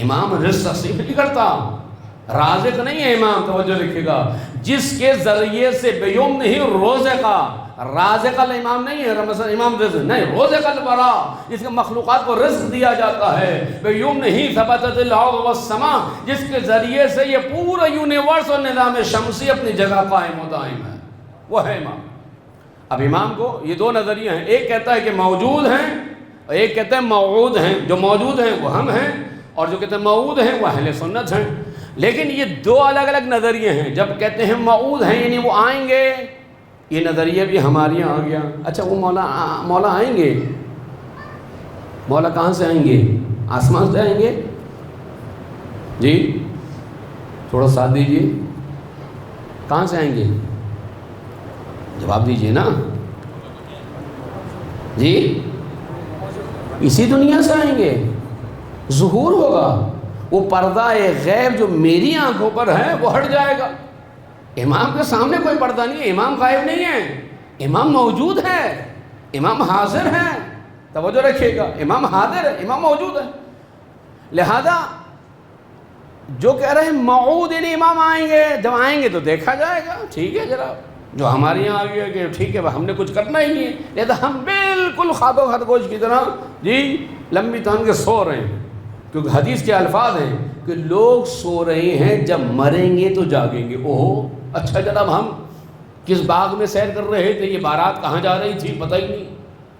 امام رزق تقسیم نہیں کرتا، رازق نہیں ہے امام، توجہ رکھے گا، جس کے ذریعے سے بیُمْنِهِ رُزِقَ، رازق الامام نہیں ہے، مثلا امام رزق نہیں، رُزِقَ الْوَرَىٰ، جس کے مخلوقات کو رزق دیا جاتا ہے۔ بیُمْنِهِ ثَبَتَتِ الْأَرْضُ وَالسَّمَاءُ، جس کے ذریعے سے یہ پورا یونیورس اور نظام شمسی اپنی جگہ قائم و دائم ہے، وہ ہے امام۔ اب امام کو یہ دو نظریے ہیں، ایک کہتا ہے کہ موجود ہیں اور ایک کہتا ہے موعود ہیں۔ جو موجود ہیں وہ ہم ہیں، اور جو کہتے ہیں موعود ہیں وہ اہل سنت ہیں۔ لیکن یہ دو الگ الگ نظریے ہیں۔ جب کہتے ہیں موعود ہیں یعنی وہ آئیں گے، یہ نظریہ بھی ہمارے یہاں آ گیا۔ اچھا وہ مولا آئیں گے، مولا کہاں سے آئیں گے؟ آسمان سے آئیں گے؟ جی تھوڑا ساتھ دیجئے، کہاں سے آئیں گے؟ جواب دیجئے نا جی۔ اسی دنیا سے آئیں گے، ظہور ہوگا، وہ پردہ غیب جو میری آنکھوں پر ہے وہ ہٹ جائے گا۔ امام کے سامنے کوئی پردہ نہیں ہے، امام غائب نہیں ہے، امام موجود ہے، امام حاضر ہے۔ توجہ رکھیے گا، امام حاضر ہے، امام موجود ہے۔ لہذا جو کہہ رہے ہیں موعود یعنی امام آئیں گے، جب آئیں گے تو دیکھا جائے گا، ٹھیک ہے جناب، جو ہمارے یہاں آ گیا کہ ٹھیک ہے ہم نے کچھ کرنا ہی نہیں ہے، لہذا ہم بالکل خاد و خرگوش کی طرح جی لمبی تان کے سو رہے ہیں، کیونکہ حدیث کے الفاظ ہیں کہ لوگ سو رہے ہیں، جب مریں گے تو جاگیں گے۔ اوہ اچھا جناب، ہم کس باغ میں سیر کر رہے تھے، یہ بارات کہاں جا رہی تھی پتہ ہی نہیں،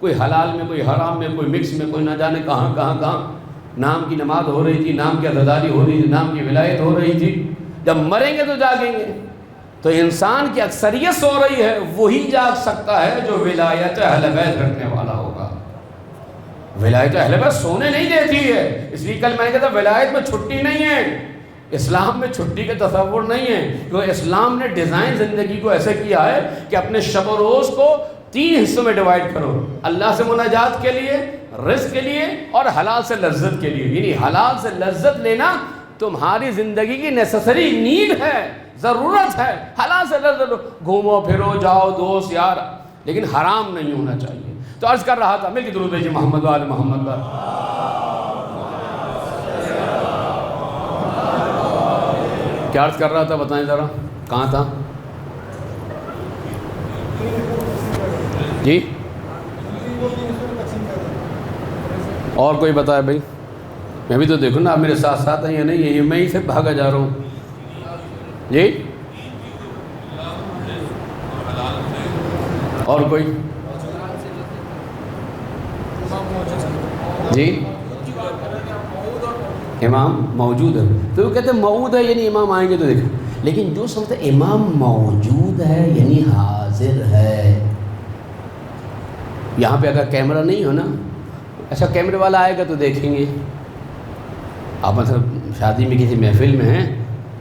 کوئی حلال میں، کوئی حرام میں، کوئی مکس میں، کوئی نہ جانے کہاں کہاں کہاں، نام کی نماز ہو رہی تھی، نام کی عزاداری ہو رہی تھی، نام کی ولایت ہو رہی تھی، جب مریں گے تو جاگیں گے۔ تو انسان کی اکثریت سو رہی ہے، وہی جاگ سکتا ہے جو ولایت اہل بیت رکھنے والا ہوگا۔ ولایت اہل بیت سونے نہیں دیتی ہے، اس لیے کل میں نے کہا تھا ولایت میں چھٹی نہیں ہے، اسلام میں چھٹی کا تصور نہیں ہے، کیونکہ اسلام نے ڈیزائن زندگی کو ایسے کیا ہے کہ اپنے شب و روز کو 3 حصوں میں ڈیوائیڈ کرو، اللہ سے مناجات کے لیے، رزق کے لیے اور حلال سے لذت کے لیے۔ یعنی حلال سے لذت لینا تمہاری زندگی کی نیسیسری نیڈ ہے، ضرورت ہے، حلال سے لذت لو، گھومو پھرو جاؤ دوست یار، لیکن حرام نہیں ہونا چاہیے۔ تو عرض کر رہا تھا، مل کے درود بھیجیے محمد و آل محمد پر۔ کیا عرض کر رہا تھا بتائیں ذرا، کہاں تھا جی؟ اور کوئی بتائے بھائی، میں بھی تو دیکھوں نا، آپ میرے ساتھ ساتھ ہیں یا نہیں، یہی میں ہی سے بھاگا جا رہا ہوں جی۔ اور کوئی جی؟ امام موجود ہے تو وہ کہتے ہیں موعود ہے یعنی امام آئیں گے تو دیکھیں، لیکن جو سمجھتے ہیں امام موجود ہے یعنی حاضر ہے، یہاں پہ اگر کیمرہ نہیں ہو نا، اچھا کیمرے والا آئے گا تو دیکھیں گے، آپ مثلا شادی میں کسی محفل میں ہیں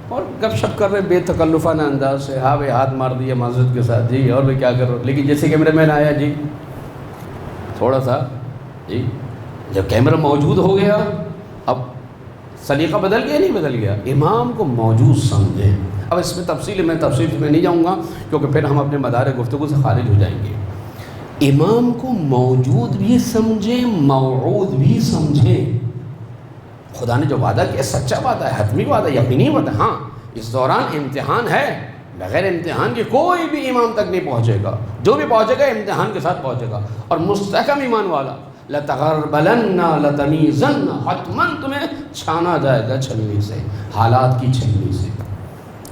اور گپ شپ کر رہے بے تکلفانہ انداز سے، ہاں بھائی ہاتھ مار دیا معذرت کے ساتھ جی، اور بھی کیا کر رہا، لیکن جیسے کیمرے مین آیا جی تھوڑا سا جی، جب کیمرہ موجود ہو گیا اب سلیقہ بدل گیا نہیں بدل گیا، امام کو موجود سمجھیں۔ اب اس میں تفصیل میں نہیں جاؤں گا کیونکہ پھر ہم اپنے مدار گفتگو سے خارج ہو جائیں گے۔ امام کو موجود بھی سمجھیں، موعود بھی سمجھیں۔ خدا نے جو وعدہ کیا سچا وعدہ ہے، حتمی وعدہ، یقینی وعدہ، ہاں اس دوران امتحان ہے، بغیر امتحان کے کوئی بھی امام تک نہیں پہنچے گا، جو بھی پہنچے گا امتحان کے ساتھ پہنچے گا، اور مستحکم ایمان والا لَتَغَرْبَلَنَّ لَتَمِيزَنَّ، حتماً تمہیں چھانا جائے گا چھلنی سے، حالات کی چھلنی سے۔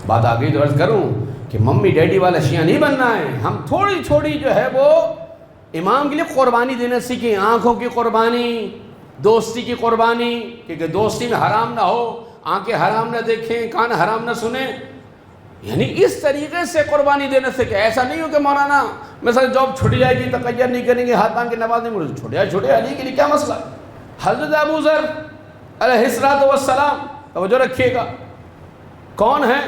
بات آگئی تو عرض کروں کہ ممی ڈیڈی والا شیعہ نہیں بننا ہے، ہم تھوڑی تھوڑی جو ہے وہ امام کے لیے قربانی دینا سیکھیں، آنکھوں کی قربانی، دوستی کی قربانی، کیونکہ دوستی میں حرام نہ ہو، آنکھیں حرام نہ دیکھیں، کان حرام نہ سنیں، یعنی اس طریقے سے قربانی دینے سے کہ ایسا نہیں ہو کہ مولانا مثلا جاب چھٹ جائے گی تقیر نہیں کریں گے، ہاتھ باندھ کے نماز نہیں پڑھیں، چھوڑے علی کے لیے کیا مسئلہ۔ حضرت ابو ذر علیہ السلام توجہ رکھیے گا، کون ہے؟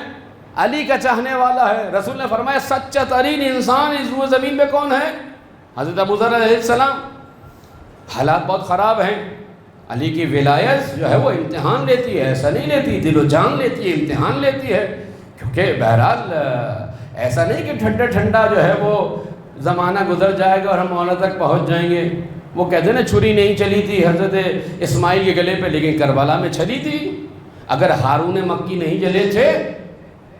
علی کا چاہنے والا ہے، رسول نے فرمایا سچا ترین انسان اس روئے زمین پہ کون ہے؟ حضرت ابو ذر علیہ السلام۔ حالات بہت خراب ہیں، علی کی ولایت جو ہے وہ امتحان لیتی ہے، ایسا نہیں لیتی، دل و جان لیتی ہے، امتحان لیتی ہے، کیونکہ بہرحال ایسا نہیں کہ ٹھنڈا ٹھنڈا جو ہے وہ زمانہ گزر جائے گا اور ہم مولا تک پہنچ جائیں گے۔ وہ کہتے ہیں نا چھری نہیں چلی تھی حضرت اسماعیل کے گلے پہ، لیکن کربلا میں چلی تھی۔ اگر ہارون مکی نہیں جلے تھے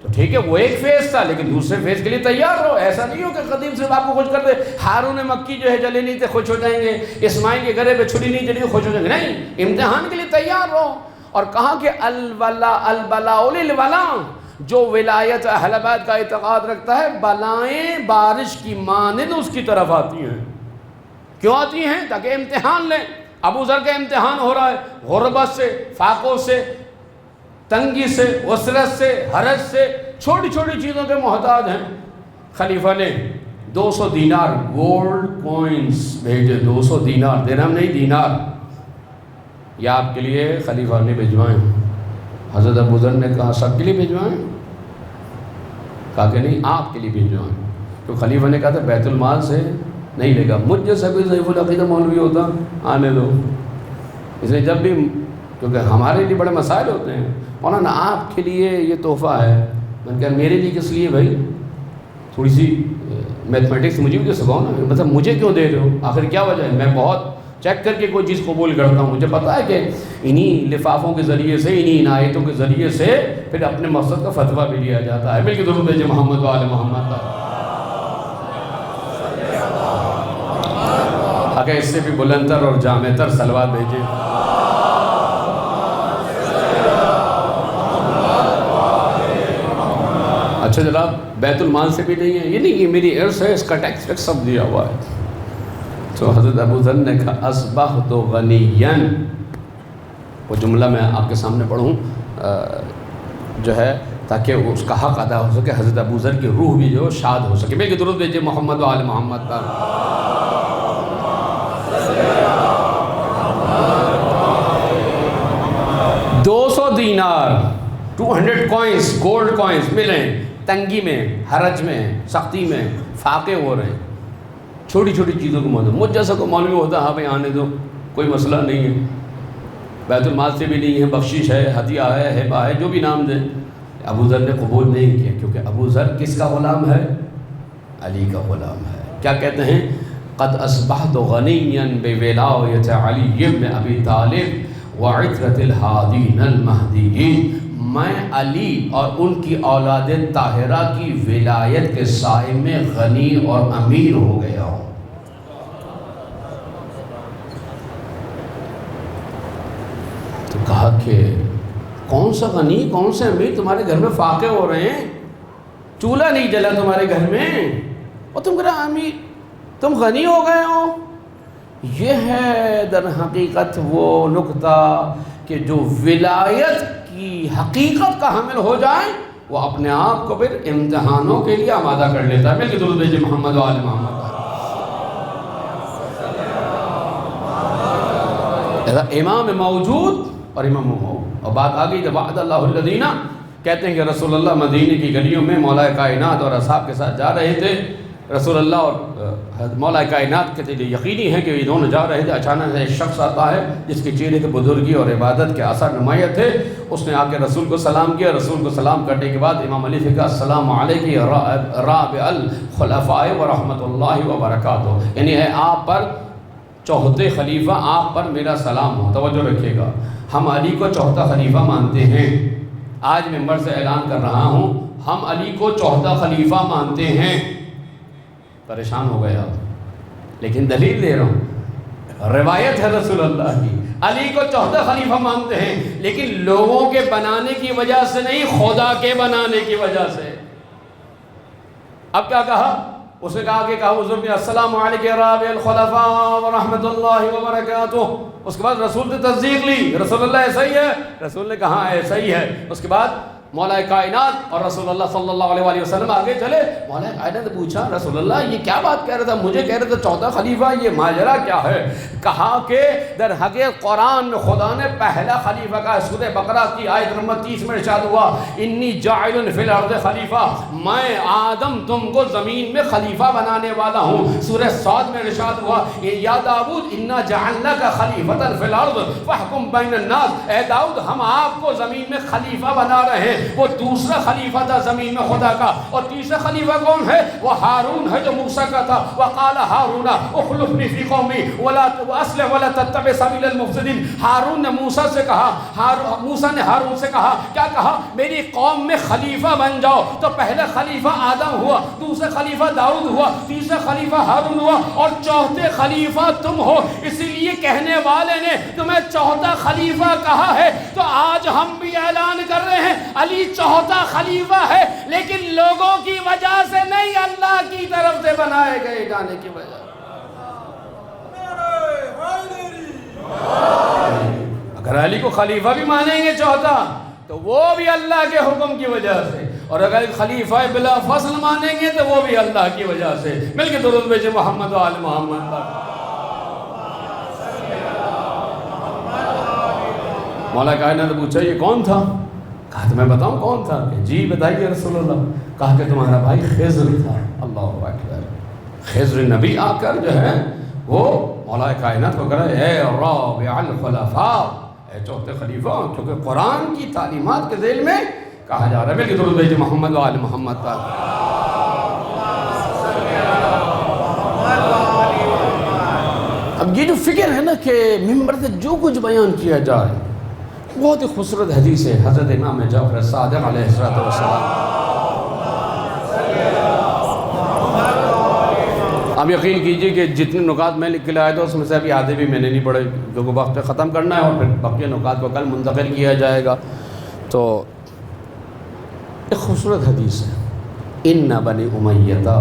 تو ٹھیک ہے وہ ایک فیز تھا، لیکن دوسرے فیز کے لیے تیار رہو، ایسا نہیں ہو کہ قدیم سے آپ کو خوش کر دے، ہارون مکی جو ہے جلے نہیں تھے خوش ہو جائیں گے، اسماعیل کے گلے پہ چھری نہیں چلی خوش ہو جائیں گے، نہیں، امتحان کے لیے تیار رہو۔ اور کہا کہ البلاء للولاء، جو ولایت اہل بیت کا اعتقاد رکھتا ہے بلائیں بارش کی مانند اس کی طرف آتی ہیں۔ کیوں آتی ہیں؟ تاکہ امتحان لیں۔ ابو ذر کا امتحان ہو رہا ہے، غربت سے، فاقوں سے، تنگی سے، وسرت سے، حرج سے، چھوٹی چھوٹی چیزوں کے محتاج ہیں۔ خلیفہ نے 200 دینار گولڈ کوئنز بھیجے، 200 دینار، درہم نہیں دینار، یہ آپ کے لیے خلیفہ نے بھیجوائیں۔ حضرت ابو ذر نے کہا سب کے لیے بھیجوائیں؟ کہا کہ نہیں آپ کے لیے بھیجوائیں۔ تو خلیفہ نے کہا تھا بیت المال سے نہیں لے گا، مجھ جیسا کوئی ضعیف العقیدہ مولوی ہوتا آنے دو، اس لیے جب بھی، کیونکہ ہمارے لیے بڑے مسائل ہوتے ہیں، مولانا آپ کے لیے یہ تحفہ ہے، میں نے کہا میرے لیے کس لیے بھائی، تھوڑی سی میتھمیٹکس مجھے بھی تو سکھاؤ نا، مطلب مجھے کیوں دے رہے ہو، آخر کیا وجہ ہے؟ میں بہت چیک کر کے کوئی چیز قبول کرتا ہوں. مجھے پتا ہے کہ انہی لفافوں کے ذریعے سے، انہی عنایتوں کے ذریعے سے پھر اپنے مقصد کا فتویٰ بھی لیا جاتا ہے. مل کے درود بھیجیں محمد و آل محمد پر. اگر اس سے بھی بلندتر اور جامع تر صلوات بھیجیں. اچھا جناب، بیت المال سے بھی نہیں ہے، یہ نہیں، یہ میری ارث ہے، اس کا ٹیکس ویکس سب دیا ہوا ہے. تو حضرت ابو ذر نے کہا اصبحت غنیا، وہ جملہ میں آپ کے سامنے پڑھوں جو ہے تاکہ اس کا حق ادا ہو سکے، حضرت ابو ذر کی روح بھی جو شاد ہو سکے. مل کے درود بھیجیں محمد و آل محمد پر. 200 دینار 200 کوئنس، گولڈ کوئنس ملیں، تنگی میں، حرج میں، سختی میں فاقے ہو رہے ہیں، چھوٹی چھوٹی چیزوں کو موجود. مجھ جیسا کو معلوم ہوتا ہے ہاں بھائی آنے دو، کوئی مسئلہ نہیں ہے، بیت المال سے بھی نہیں ہے، بخشش ہے، ہدیہ ہے، ہبہ ہے، جو بھی نام دیں. ابو ذر نے قبول نہیں کیا، کیونکہ ابو ذر کس کا غلام ہے؟ علی کا غلام ہے. کیا کہتے ہیں؟ قد اصبحت غنیا بولایت علی بن ابی طالب وعترۃ الہادین المہدیین. میں علی اور ان کی اولاد طاہرہ کی ولایت کے سائے میں غنی اور امیر ہو گیا ہوں. تو کہا کہ کون سا غنی، کون سے امیر؟ تمہارے گھر میں فاقے ہو رہے ہیں، چولہا نہیں جلا تمہارے گھر میں، اور تم کہہ رہے امیر، تم غنی ہو گئے ہو. یہ ہے در حقیقت وہ نقطہ کہ جو ولایت کی حقیقت کا حامل ہو جائے وہ اپنے آپ کو پھر امتحانوں کے لیے آمادہ کر لیتا ہے. مل کے درود بھیجیں محمد و آل محمد. امام موجود اور امام موجود. اور بات آ گئی جب وعد اللہ الذین، کہتے ہیں کہ رسول اللہ مدینے کی گلیوں میں مولا کائنات اور اصحاب کے ساتھ جا رہے تھے. رسول اللہ اور مولا کائنات کے لیے یقینی ہے کہ یہ دونوں جا رہے تھے. اچانک ایک شخص آتا ہے جس کے چہرے کے بزرگی اور عبادت کے اثر نمایاں تھے. اس نے آ کے رسول کو سلام کیا. رسول کو سلام کرنے کے بعد امام علی سے کہا السلام علیک رابع الخلفاء ورحمۃ اللہ وبرکاتہ، یعنی ہے آپ پر چوتھے خلیفہ، آپ پر میرا سلام ہو. توجہ رکھیے گا، ہم علی کو چوتھا خلیفہ مانتے ہیں. آج ممبر سے اعلان کر رہا ہوں، ہم علی کو چوتھا خلیفہ مانتے ہیں. پریشان ہو گیا، لیکن دلیل دے رہا ہوں، روایت ہے رسول اللہ کی، علی کو چوتھا خلیفہ مانتے ہیں، لیکن لوگوں کے بنانے کی وجہ سے نہیں، خدا کے بنانے کی وجہ سے. اب کیا کہا؟ اس نے کہا حضور نے السلام علیکم رابع الخلفاء ورحمۃ اللہ وبرکاتہ. اس کے بعد رسول نے تصدیق لی، رسول اللہ ایسا ہی ہے؟ رسول نے کہا ایسا ہی ہے. اس کے بعد مولا کائنات اور رسول اللہ صلی اللہ علیہ وسلم آگے چلے. مولا کائنات نے پوچھا رسول اللہ یہ کیا بات کہہ رہا تھا؟ مجھے کہہ رہا تھا چوتھا خلیفہ، یہ ماجرا کیا ہے؟ کہا کہ در حقیقت قرآن میں خدا نے پہلا خلیفہ کا سورہ بقرہ کی آیت نمبر 30 میں ارشاد ہوا انی جاعل فی الارض خلیفہ، میں آدم تم کو زمین میں خلیفہ بنانے والا ہوں. سورہ صاد میں ارشاد ہوا یا داؤد انا جعلناک خلیفۃ فی الارض فاحکم بین الناس، اے داؤد ہم آپ کو زمین میں خلیفہ بنا رہے ہیں. وہ دوسرا خلیفہ تھا زمین میں خدا کا. اور تیسرا خلیفہ کون ہے؟ وہ ہارون ہے جو موسیٰ کا تھا. وقال ہارون اخلفنی فی قومی ولا اصلح ولا تتبع سبیل المفسدین. ہارون نے موسیٰ سے کہا، موسیٰ نے ہارون سے کہا، کیا کہا؟ میری قوم میں خلیفہ بن جاؤ. تو پہلا خلیفہ آدم ہوا، دوسرا خلیفہ داؤد ہوا، تیسرا خلیفہ ہارون ہوا، اور چوتھے خلیفہ تم ہو. اسی لیے کہنے والے نے تمہیں چوتھا خلیفہ کہا ہے. تو آج ہم بھی اعلان کر رہے ہیں علی چوتھا خلیفہ ہے، لیکن لوگوں کی وجہ سے نہیں، اللہ کی طرف سے بنائے گئے جانے کی وجہ. اگر علی کو خلیفہ بھی مانیں گے چوتھا تو وہ بھی اللہ کے حکم کی وجہ سے، اور اگر خلیفہ بلا فصل مانیں گے تو وہ بھی اللہ کی وجہ سے. مل کے درود بھیجیں محمد و آل محمد پر. مولا کائنات نے پوچھا یہ کون تھا؟ کہا تو میں بتاؤں کون تھا؟ کہ جی بتائیے رسول اللہ. کہا کہ تمہارا بھائی خضر تھا. اللہ اکبر. خضر نبی آ کر جو ہے وہ مولا کائنات کو کہا اے رابع الخلفاء، اے چوتھے خلیفہ، کیونکہ قرآن کی تعلیمات کے ذیل میں کہا جا رہا ہے. بلکہ درود بھیجیں محمد و آل محمد پر. اب یہ جو فکر ہے نا کہ ممبر سے جو کچھ بیان کیا جائے، بہت ہی خوبصورت حدیث ہے حضرت امام جعفر صادق علیہ السلام. آپ یقین کیجئے کہ جتنے نکات میں لکھ کے لائے تھے اس میں سے ابھی آدھے بھی میں نے نہیں پڑھے، کیونکہ وقت پہ ختم کرنا ہے اور پھر بقیہ نکات کو کل منتقل کیا جائے گا. تو ایک خوبصورت حدیث ہے، ان بنی امیہ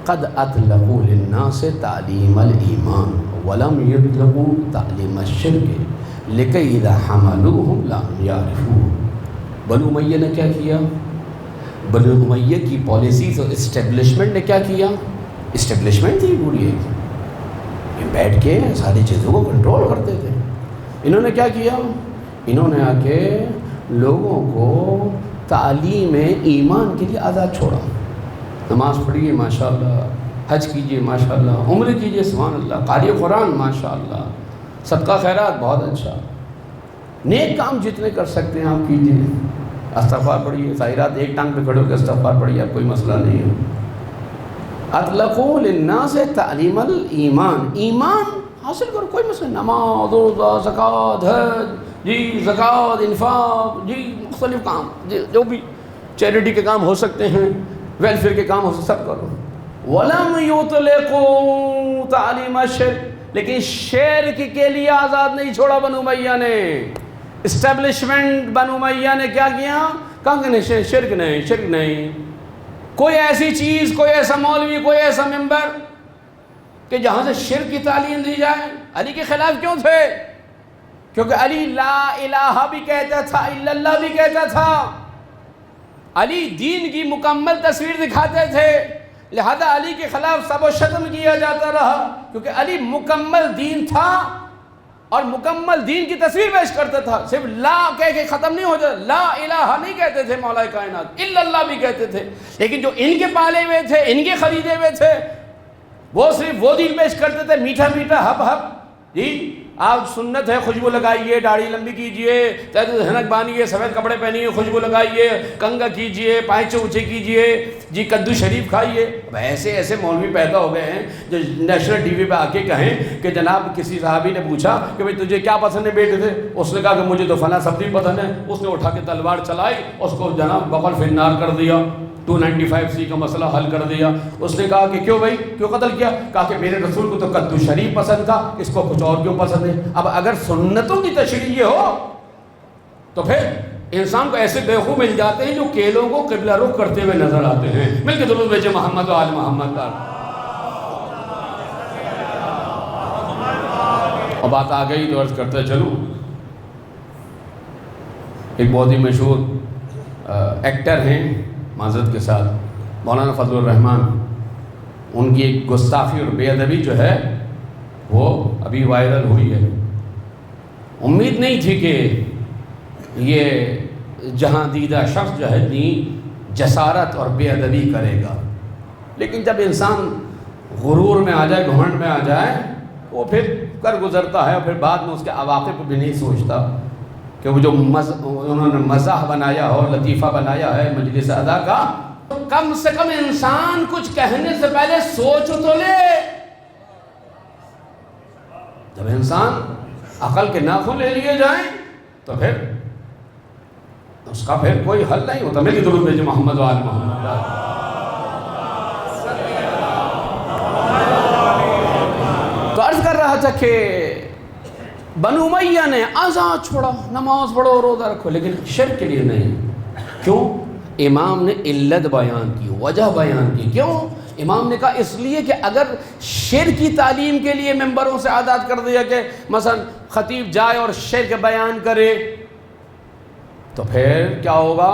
قد اطلقوا للناس تعلیم الایمان ولم یطلقوا تعلیم الشرک لکی اذا حملوہم لم یعرفوہ. بنو امیہ نے کیا کیا؟ بنو امیہ کی پالیسیز اور اسٹیبلشمنٹ نے کیا کیا؟ اسٹیبلشمنٹ تھی پوری ایک، یہ بیٹھ کے ساری چیزوں کو کنٹرول کرتے تھے. انہوں نے کیا کیا؟ انہوں نے آ کے لوگوں کو تعلیم ایمان کے لیے آزاد چھوڑا. نماز پڑھیے ماشاءاللہ، حج کیجئے ماشاءاللہ، عمرہ کیجئے سبحان اللہ، قاری قرآن ماشاءاللہ، صدقہ خیرات بہت اچھا، نیک کام جتنے کر سکتے ہیں آپ کیجئے. استغفار پڑھیے، ساری رات ایک ٹانگ پہ کھڑے ہو کے استغفار پڑھیے، اب کوئی مسئلہ نہیں ہے. اطلقوا للناس تعلیم الایمان، ایمان حاصل کرو، کوئی مسئلہ، نماز روزہ زکوٰۃ حج، جی زکوٰۃ انفاق، جی مختلف کام، جو بھی چیریٹی کے کام ہو سکتے ہیں، ویلفیئر کے کام ہو سکتے سب کرو. ولم یطلقوا تعلیم الشرک، لیکن شرک کے لیے آزاد نہیں چھوڑا بنو امیہ نے. اسٹیبلشمنٹ بنو امیہ نے کیا کیا؟ کہا کہ نہیں شرک نہیں، شرک نہیں. کوئی ایسی چیز، کوئی ایسا مولوی، کوئی ایسا ممبر کہ جہاں سے شرک کی تعلیم دی جائے. علی کے خلاف کیوں تھے؟ کیونکہ علی لا الہ بھی کہتا تھا، الا اللہ بھی کہتا تھا. علی دین کی مکمل تصویر دکھاتے تھے، لہذا علی کے خلاف سب و شتم کیا جاتا رہا، کیونکہ علی مکمل دین تھا اور مکمل دین کی تصویر پیش کرتا تھا. صرف لا کہہ کے ختم نہیں ہوتا، لا الہ نہیں کہتے تھے مولا کائنات، الا اللہ بھی کہتے تھے. لیکن جو ان کے پالے ہوئے تھے، ان کے خریدے ہوئے تھے، وہ صرف وہ دین پیش کرتے تھے، میٹھا میٹھا ہب ہب. جی آپ سنت ہے، خوشبو لگائیے، داڑھی لمبی کیجئے، دھنک باندھیے، سفید کپڑے پہنیے، خوشبو لگائیے، کنگا کیجئے، پائچے اونچے کیجئے، جی کدو شریف کھائیے. اب ایسے ایسے مولوی پیدا ہو گئے ہیں جو نیشنل ٹی وی پہ آ کے کہیں کہ جناب کسی صحابی نے پوچھا کہ بھئی تجھے کیا پسند ہے بیٹے تھے؟ اس نے کہا کہ مجھے تو فلاں سبزی پسند ہے. اس نے اٹھا کے تلوار چلائی، اس کو جناب بغل فنار کر دیا، 295C کا مسئلہ حل کر دیا. اس نے کہا کہ کیوں بھائی کیوں قتل کیا؟ کہا کہ میرے رسول کو تو کدو شریف پسند تھا، اس کو کچھ اور کیوں پسند ہے؟ اب اگر سنتوں کی تشریح یہ ہو تو پھر انسان کو ایسے بیوقوف مل جاتے ہیں جو کیلوں کو قبلہ رخ کرتے ہوئے نظر آتے ہیں. مل کے درود بھیجے محمد و آل محمد. اور بات آ گئی تو عرض کرتے چلوں، ایک بہت ہی مشہور ایکٹر ہیں معذرت کے ساتھ، مولانا فضل الرحمان، ان کی ایک گستاخی اور بے ادبی جو ہے وہ ابھی وائرل ہوئی ہے. امید نہیں تھی کہ یہ جہاں دیدہ شخص جو ہے اتنی جسارت اور بے ادبی کرے گا، لیکن جب انسان غرور میں آ جائے، گھمنڈ میں آ جائے، وہ پھر کر گزرتا ہے اور پھر بعد میں اس کے عواقب بھی نہیں سوچتا کہ وہ جو انہوں نے مزاح بنایا ہو، لطیفہ بنایا ہے مجلس ادا کا، کم سے کم انسان کچھ کہنے سے پہلے سوچ تو لے. جب انسان عقل کے ناخن لے لیے جائیں تو پھر اس کا پھر کوئی حل نہیں ہوتا. میری درود بھیجے محمد و آل محمد. تو عرض کر رہا تھا کہ بنو امیہ نے آزاد چھوڑا، نماز پڑھو روزہ رکھو، لیکن شرک کے لیے نہیں. کیوں؟ امام نے علت بیان کی، وجہ بیان کی. کیوں؟ امام نے کہا اس لیے کہ اگر شرک کی تعلیم کے لیے ممبروں سے آزاد کر دیا کہ مثلا خطیب جائے اور شرک بیان کرے تو پھر کیا ہوگا؟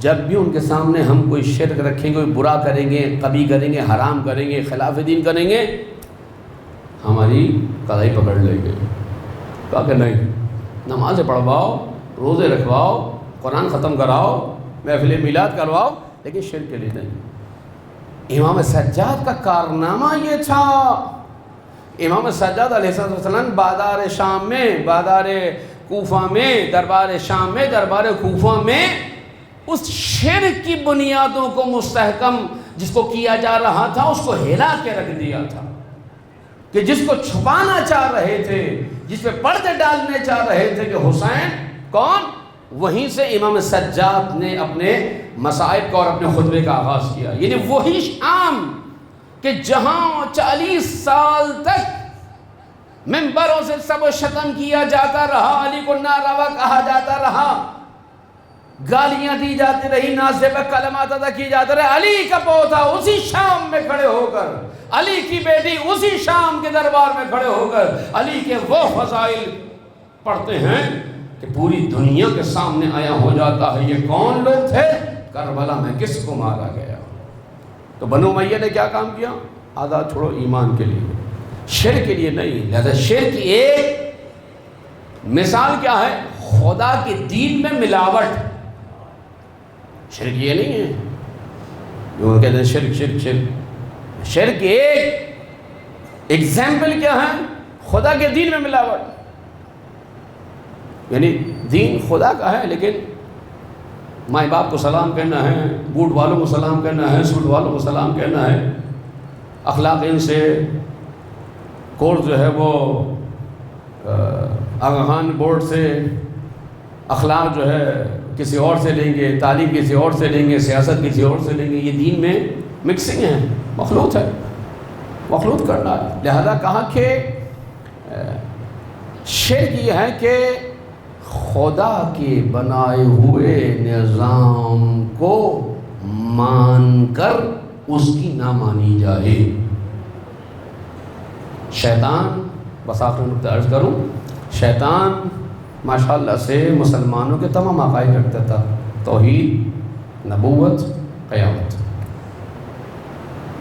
جب بھی ان کے سامنے ہم کوئی شرک رکھیں گے، کوئی برا کریں گے، قبیح کریں گے، حرام کریں گے، خلاف دین کریں گے، ہماری قضائی پکڑ لیں گے. کہا کہ نہیں، نماز پڑھواؤ، روزے رکھواؤ، قرآن ختم کراؤ، محفل میلاد کرواؤ، لیکن شرک کے لیے نہیں. امام سجاد کا کارنامہ یہ تھا. امام سجاد علیہ السلام بازار شام میں، بازار کوفہ میں، دربار شام میں، دربار کوفہ میں اس شرک کی بنیادوں کو مستحکم جس کو کیا جا رہا تھا اس کو ہلا کے رکھ دیا تھا. کہ جس کو چھپانا چاہ رہے تھے، جس پہ پردے ڈالنے چاہ رہے تھے کہ حسین کون، وہیں سے امام سجاد نے اپنے مصائب کا اور اپنے خطبے کا آغاز کیا. یعنی وہی شام کہ جہاں 40 سال تک منبروں سے سب و شتم کیا جاتا رہا، علی کو ناروا کہا جاتا رہا، گالیاں دی جاتی رہی، نازیبہ کلمات ادا کی جاتے رہے، علی کا پوتا اسی شام میں کھڑے ہو کر، علی کی بیٹی اسی شام کے دربار میں کھڑے ہو کر علی کے وہ فضائل پڑھتے ہیں کہ پوری دنیا کے سامنے آیا ہو جاتا ہے یہ کون لوگ تھے، کربلا میں کس کو مارا گیا. تو بنو امیہ نے کیا کام کیا؟ آدھا چھوڑو ایمان کے لیے، شرک کے لیے نہیں. لہذا شرک کی ایک مثال کیا ہے؟ خدا کے دین میں ملاوٹ. شرک یہ نہیں ہے جو کہتے ہیں شرک شرک شرک. شرک ایک ایگزامپل کیا ہے؟ خدا کے دین میں ملاوٹ. یعنی دین خدا کا ہے لیکن ماں باپ کو سلام کہنا ہے، بوٹ والوں کو سلام کہنا ہے، سوٹ والوں کو سلام کہنا ہے، اخلاق ان سے کورس جو ہے وہ آغا خان بورڈ سے اخلاق جو ہے کسی اور سے لیں گے، تعلیم کسی اور سے لیں گے، سیاست کسی اور سے لیں گے. یہ دین میں مکسنگ ہے، مخلوط ہے، مخلوط کرنا ہے. لہذا کہا کہ شرک یہ ہے کہ خدا کے بنائے ہوئے نظام کو مان کر اس کی نہ مانی جائے. شیطان، بس آخر نقطہ عرض کروں، شیطان ماشاءاللہ سے مسلمانوں کے تمام عقائد رکھتا تھا، توحید، نبوت، قیامت.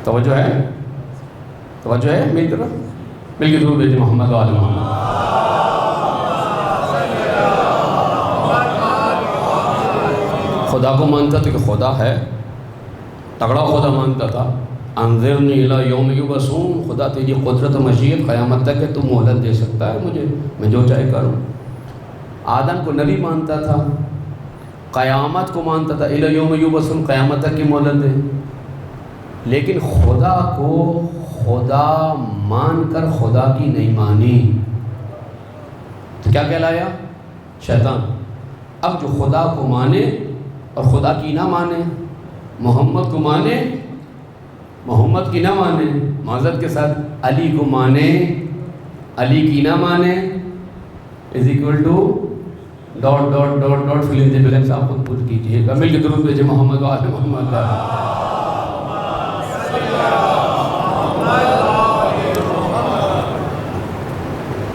توجہ ہے؟ توجہ ہے؟ مل کر درود بھیجیں محمد و آل محمد. خدا کو مانتا تھا کہ خدا ہے، تگڑا خدا مانتا تھا. انظرنی الی یوم یبعثون، خدا تیری قدرت و مشیت قیامت تک ہے، تو مہلت دے سکتا ہے مجھے، میں جو چاہے کروں. آدم کو نبی مانتا تھا، قیامت کو مانتا تھا، الی یوم یبعثون، قیامت تک کی مہلت دے. لیکن خدا کو خدا مان کر خدا کی نہیں مانی تو کیا کہلایا؟ شیطان. اب جو خدا کو مانے اور خدا کی نہ مانے، محمد کو مانے محمد کی نہ مانے، معذرت کے ساتھ علی کو مانے علی کی نہ مانے، is equal to dot dot dot dot fill in the blanks. آپ خود پوچھ کیجیے گا. مل کے درود بھیجیں محمد و آل محمد.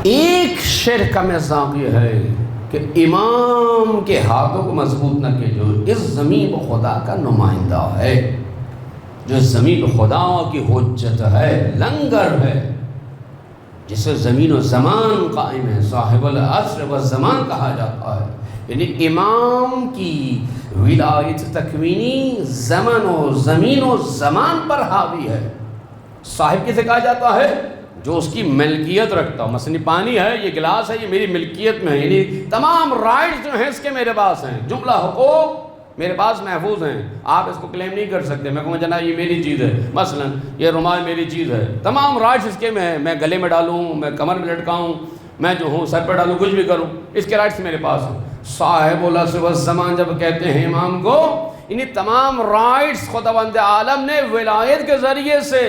ایک شعر کا مذاق یہ ہے کہ امام کے ہاتھوں کو مضبوط نہ کہ جو اس زمین خدا کا نمائندہ ہے، جو زمین خدا کی حجت ہے، لنگر ہے، جسے زمین و زمان قائم ہے، صاحب العصر و زمان کہا جاتا ہے. یعنی امام کی ولایت تکوینی زمن و زمین و زمان پر حاوی ہے. صاحب کسے کہا جاتا ہے؟ جو اس کی ملکیت رکھتا ہو. مثلا پانی ہے، یہ گلاس ہے، یہ میری ملکیت میں ہے، یعنی تمام رائٹس جو ہیں اس کے میرے پاس ہیں، جملہ حقوق میرے پاس محفوظ ہیں. آپ اس کو کلیم نہیں کر سکتے. میں کہوں جناب یہ میری چیز ہے، مثلا یہ رومال میری چیز ہے، تمام رائٹس اس کے میں ہیں. میں گلے میں ڈالوں، میں کمر میں لٹکاؤں، میں جو ہوں سر پہ ڈالوں، کچھ بھی کروں، اس کے رائٹس میرے پاس ہیں. صاحب العصر والزمان جب کہتے ہیں امام کو، انہیں تمام رائٹس خداوند عالم نے ولایت کے ذریعے سے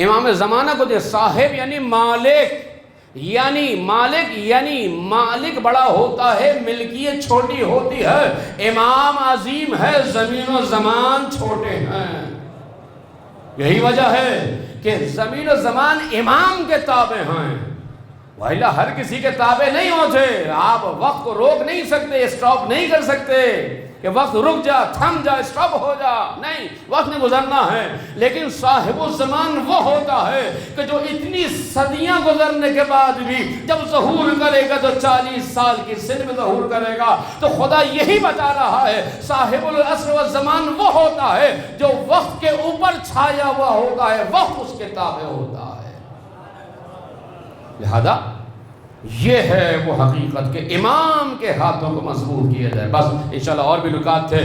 امام زمانہ کو دے. صاحب یعنی مالک، یعنی مالک بڑا ہوتا ہے، ملکیت چھوٹی ہوتی ہے. امام عظیم ہے، زمین و زمان چھوٹے ہیں. یہی وجہ ہے کہ زمین و زمان امام کے تابع ہیں، وَإِلَّا ہر کسی کے تابع نہیں ہوتے. آپ وقت کو روک نہیں سکتے، اسٹاپ نہیں کر سکتے کہ وقت رک جا، تھم جا، اسٹاپ ہو جا. نہیں، وقت نے گزرنا ہے. لیکن صاحب الزمان وہ ہوتا ہے کہ جو اتنی صدیاں گزرنے کے بعد بھی جب ظہور کرے گا تو 40 سال کی سن میں ظہور کرے گا. تو خدا یہی بتا رہا ہے، صاحب العصر والزمان وہ ہوتا ہے جو وقت کے اوپر چھایا ہوا ہوتا ہے، وقت اس کے تابع ہوتا ہے. لہذا یہ ہے وہ حقیقت کہ امام کے ہاتھوں کو مضبوط کیا جائے. بس انشاءاللہ اور بھی نکات تھے،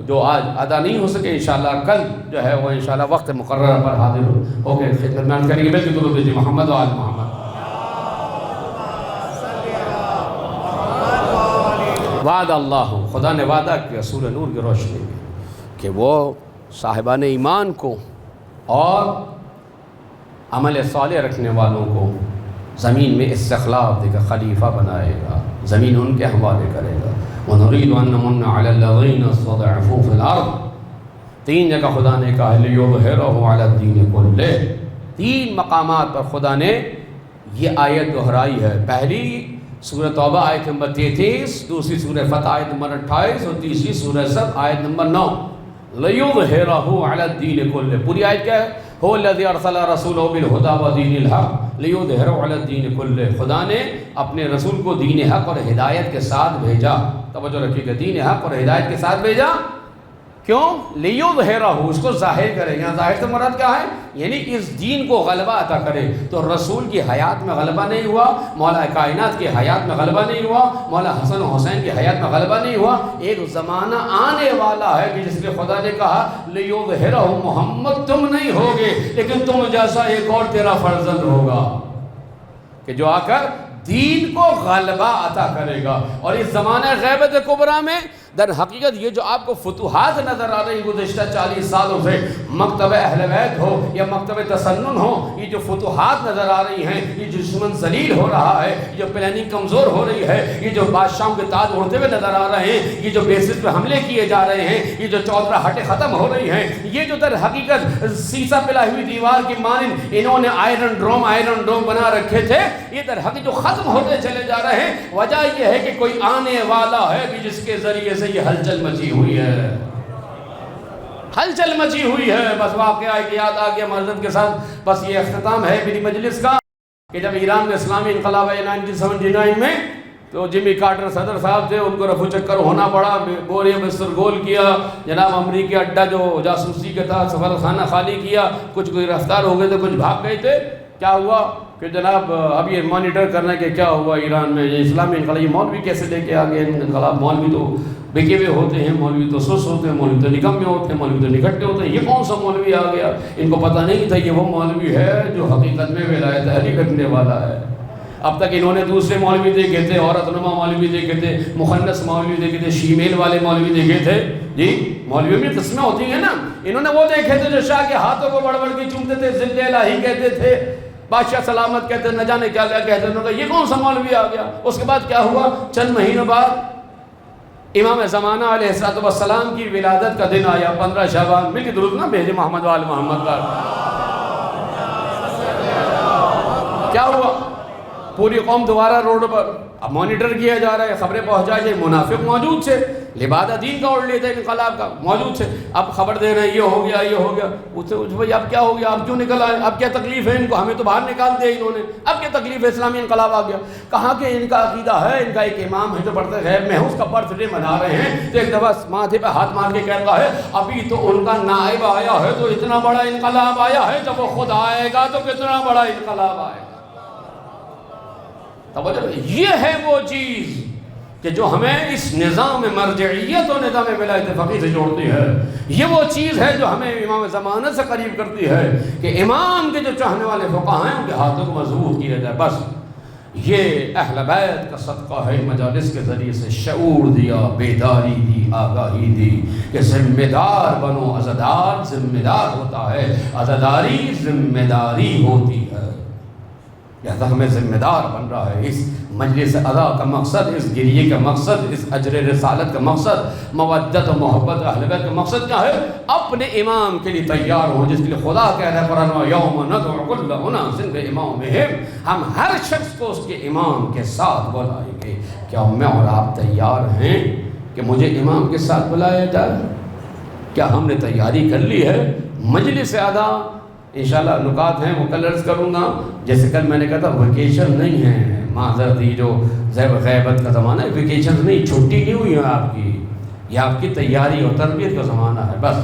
جو آج ادا نہیں ہو سکے انشاءاللہ کل جو ہے وہ انشاءاللہ وقت مقررہ پر حاضر ہو کے خدمت میں کریں گے۔ بلکہ درود بھیجیے محمد و آل محمد۔ وعد اللہ، خدا نے وعدہ کیا سورہ نور کی روشنی میں کہ وہ صاحبان ایمان کو اور عمل صالح رکھنے والوں کو زمین میں استخلاف دے گا، خلیفہ بنائے گا، زمین ان کے حوالے کرے گا۔ وَنُرِيدُ أَن نَّمُنَّ عَلَى الَّذِينَ اسْتُضْعِفُوا فِي الْأَرْضِ، تین جگہ خدا نے کہا لِيُظْهِرَهُ عَلَى الدِّينِ كُلِّهِ، تین مقامات پر خدا نے یہ آیت دہرائی ہے۔ پہلی سورہ توبہ آیت نمبر 33، دوسری سورہ فتح آیت نمبر 28 اور تیسری سورہ صف آیت نمبر 9۔ لِيُظْهِرَهُ عَلَى الدِّينِ كُلِّهِ، پوری آیت کیا ہے؟ هو الذي ارسل رسوله بالهدى ودين الحق ليظهره على الدين كله، خدا نے اپنے رسول کو دین حق اور ہدایت کے ساتھ بھیجا۔ توجہ رکھیے گا، دین حق اور ہدایت کے ساتھ بھیجا، کیوں؟ لیظہرہ، اس کو ظاہر کرے۔ یہاں ظاہر سے مراد کیا ہے؟ یعنی اس دین کو غلبہ عطا کرے۔ تو رسول کی حیات میں غلبہ نہیں ہوا، مولا کائنات کی حیات میں غلبہ نہیں ہوا، مولا حسن و حسین کی حیات میں غلبہ نہیں ہوا۔ ایک زمانہ آنے والا ہے کہ جس کے خدا نے کہا لیظہرہ، محمد تم نہیں ہوگے لیکن تم جیسا ایک اور تیرا فرزند ہوگا کہ جو آ کر دین کو غلبہ عطا کرے گا۔ اور اس زمانہ غیبت کبریٰ میں در حقیقت یہ جو آپ کو فتوحات نظر آ رہی گزشتہ 40 سالوں سے، مکتب اہل بیت ہو یا مکتب تسنن ہو، یہ جو فتوحات نظر آ رہی ہیں، یہ جو دشمن ذلیل ہو رہا ہے، یہ جو پلاننگ کمزور ہو رہی ہے، یہ جو بادشاہوں کے تاج اڑتے ہوئے نظر آ رہے ہیں، یہ جو بیسس پہ حملے کیے جا رہے ہیں، یہ جو چودرہ ہٹیں ختم ہو رہی ہیں، یہ جو در حقیقت سیسا پلائی ہوئی دیوار کی مانند انہوں نے آئرن ڈوم بنا رکھے تھے، یہ در حقیقت جو ختم ہوتے چلے جا رہے ہیں۔ وجہ یہ ہے کہ کوئی آنے والا ہے کہ جس کے ذریعے سے یہ ہلچل مچی ہوئی ہے، ہلچل مچی ہوئی ہے۔ بس واقعہ ہے کہ یاد آ گیا معذرت کے ساتھ، بس یہ اختتام ہے میری مجلس کا کہ جب ایران میں اسلامی انقلاب ہے 1979 میں، تو جمی کارٹر صدر صاحب تھے، ان کو رفو چکر ہونا پڑا، بورے بستر گول کیا، جناب امریکی اڈا جو جاسوسی کا تھا سفارت خانہ خالی کیا، کچھ کوئی رفتار ہو گئے تھے، کچھ بھاگ گئے تھے۔ کیا ہوا کہ جناب اب یہ مانیٹر کرنا کہ کیا ہوا ایران میں، یہ اسلامی انقلاب، یہ مولوی کیسے لے کے آگئے انقلاب؟ مولوی تو بکے ہوئے ہوتے ہیں، مولوی تو سس ہوتے ہیں، مولوی تو نکمے ہوتے ہیں، مولوی تو نکٹے ہوتے ہیں، یہ کون سا مولوی آ گیا؟ ان کو پتہ نہیں تھا یہ وہ مولوی ہے جو حقیقت میں ولایت علی رکھنے والا ہے۔ اب تک انہوں نے دوسرے مولوی دیکھے تھے، عورت نما مولوی دیکھے تھے، مخنث مولوی دیکھے تھے، شیمیل والے مولوی دیکھے تھے، جی مولویوں میں قسمیں ہوتی ہیں نا۔ انہوں نے وہ دیکھے تھے جو شاہ کے ہاتھوں کو بڑھ بڑھ کے چومتے تھے، ضد الہی کہتے تھے، بادشاہ سلامت کہتے تھے، نہ جانے کیا کیا کہتے تھے۔ یہ کون سا مولوی آ گیا؟ اس کے بعد کیا ہوا؟ چند مہینوں بعد امام زمانہ علیہ السلام کی ولادت کا دن آیا، 15 شعبان۔ مل کے درود نہ بھیجے محمد و آل محمد کا۔ کیا ہوا؟ پوری قوم دوبارہ روڈ پر، اب مانیٹر کیا جا رہا ہے، خبریں پہنچا جائے، منافق موجود تھے، لبادہ دین کا اوڑھ لیتے انقلاب کا موجود تھے، اب خبر دے رہے ہیں یہ ہو گیا یہ ہو گیا۔ بھائی اب کیا ہو گیا؟ اب کیوں نکل آئے؟ اب کیا تکلیف ہے ان کو؟ ہمیں تو باہر نکال دیا انہوں نے، اب کیا تکلیف ہے؟ اسلامی انقلاب آ گیا۔ کہاں کہ ان کا عقیدہ ہے، ان کا ایک امام ہے جو بڑھتے غیب میں ہے، اس کا برتھ ڈے منا رہے ہیں، تو ایک دفعہ ماتھے پہ ہاتھ مار کے کہتا ہے ابھی تو ان کا نائب آیا ہے تو اتنا بڑا انقلاب آیا ہے، جب وہ خود آئے گا تو کتنا بڑا انقلاب آئے گا۔ یہ ہے وہ چیز کہ جو ہمیں اس نظام مرجعیت اور نظام ولایت فقیہ سے جوڑتی ہے، یہ وہ چیز ہے جو ہمیں امام زمانہ سے قریب کرتی ہے کہ امام کے جو چاہنے والے فقہاء ہیں ان کے ہاتھوں کو مضبوط کیا جائے۔ بس یہ اہل بیت کا صدقہ ہے، مجالس کے ذریعے سے شعور دیا، بیداری دی، آگاہی دی کہ ذمہ دار بنو، عزادار ذمہ دار ہوتا ہے، عزاداری ذمہ داری ہوتی ہے۔ لہذا ہمیں ذمہ دار بن رہا ہے۔ اس مجلس ادا کا مقصد، اس گریے کا مقصد، اس اجر رسالت کا مقصد، مودت و محبت اہل بیت کا مقصد کیا ہے؟ اپنے امام کے لیے تیار ہو، جس کے لیے خدا کہہ رہا ہے قرآن یوم ندعو کل اناس بامامہم، ہم ہر شخص کو اس کے امام کے ساتھ بلائیں گے۔ کیا میں اور آپ تیار ہیں کہ مجھے امام کے ساتھ بلایا جائے؟ کیا ہم نے تیاری کر لی ہے؟ مجلس ادا انشاءاللہ نکات ہیں وہ کل عرض کروں گا، جیسے کل میں نے کہا تھا ویکیشن نہیں ہے، معذرت یہ جو غیبت کا زمانہ ہے، ویکیشن نہیں، چھٹی نہیں ہوئی ہے آپ کی، یہ آپ کی تیاری اور تربیت کا زمانہ ہے۔ بس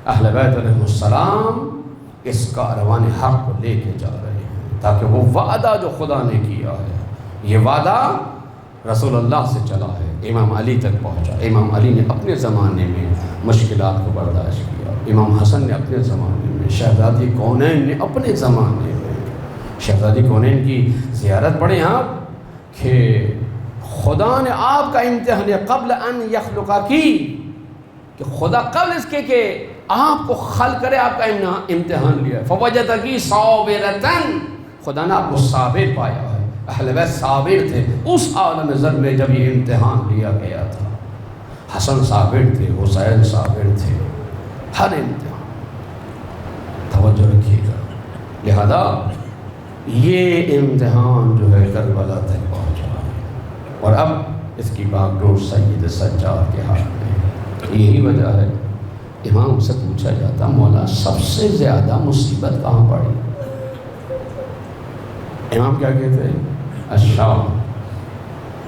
اہل بیت علیہ السلام اس کاروان حق کو لے کے جا رہے ہیں، تاکہ وہ وعدہ جو خدا نے کیا ہے، یہ وعدہ رسول اللہ سے چلا ہے، امام علی تک پہنچا۔ امام علی نے اپنے زمانے میں مشکلات کو برداشت کیا۔ امام حسن نے اپنے زمانے میں، شہزادی کونین نے اپنے زمانے میں، شہزادی کونین کی زیارت پڑھیں آپ کہ خدا نے آپ کا امتحان قبل ان یخلقا کی، کہ خدا قبل اس کے کہ آپ کو خلق کرے آپ کا امتحان لیا۔ فوجدکی صابرتن، خدا نے آپ کو صابر پایا ہے، اہل بیت صابر تھے اس عالم زر میں جب یہ امتحان لیا گیا تھا۔ حسن صابر تھے، حسین صابر تھے، ہر امتحان توجہ رکھیے گا۔ لہذا یہ امتحان جو ہے کربلا تک پہنچا ہے، اور اب اس کی باغ ڈور سید سجاد کے ہاتھ میں ہے۔ یہی وجہ ہے امام سے پوچھا جاتا مولا سب سے زیادہ مصیبت کہاں پڑی؟ امام کیا کہتے ہیں؟ الشام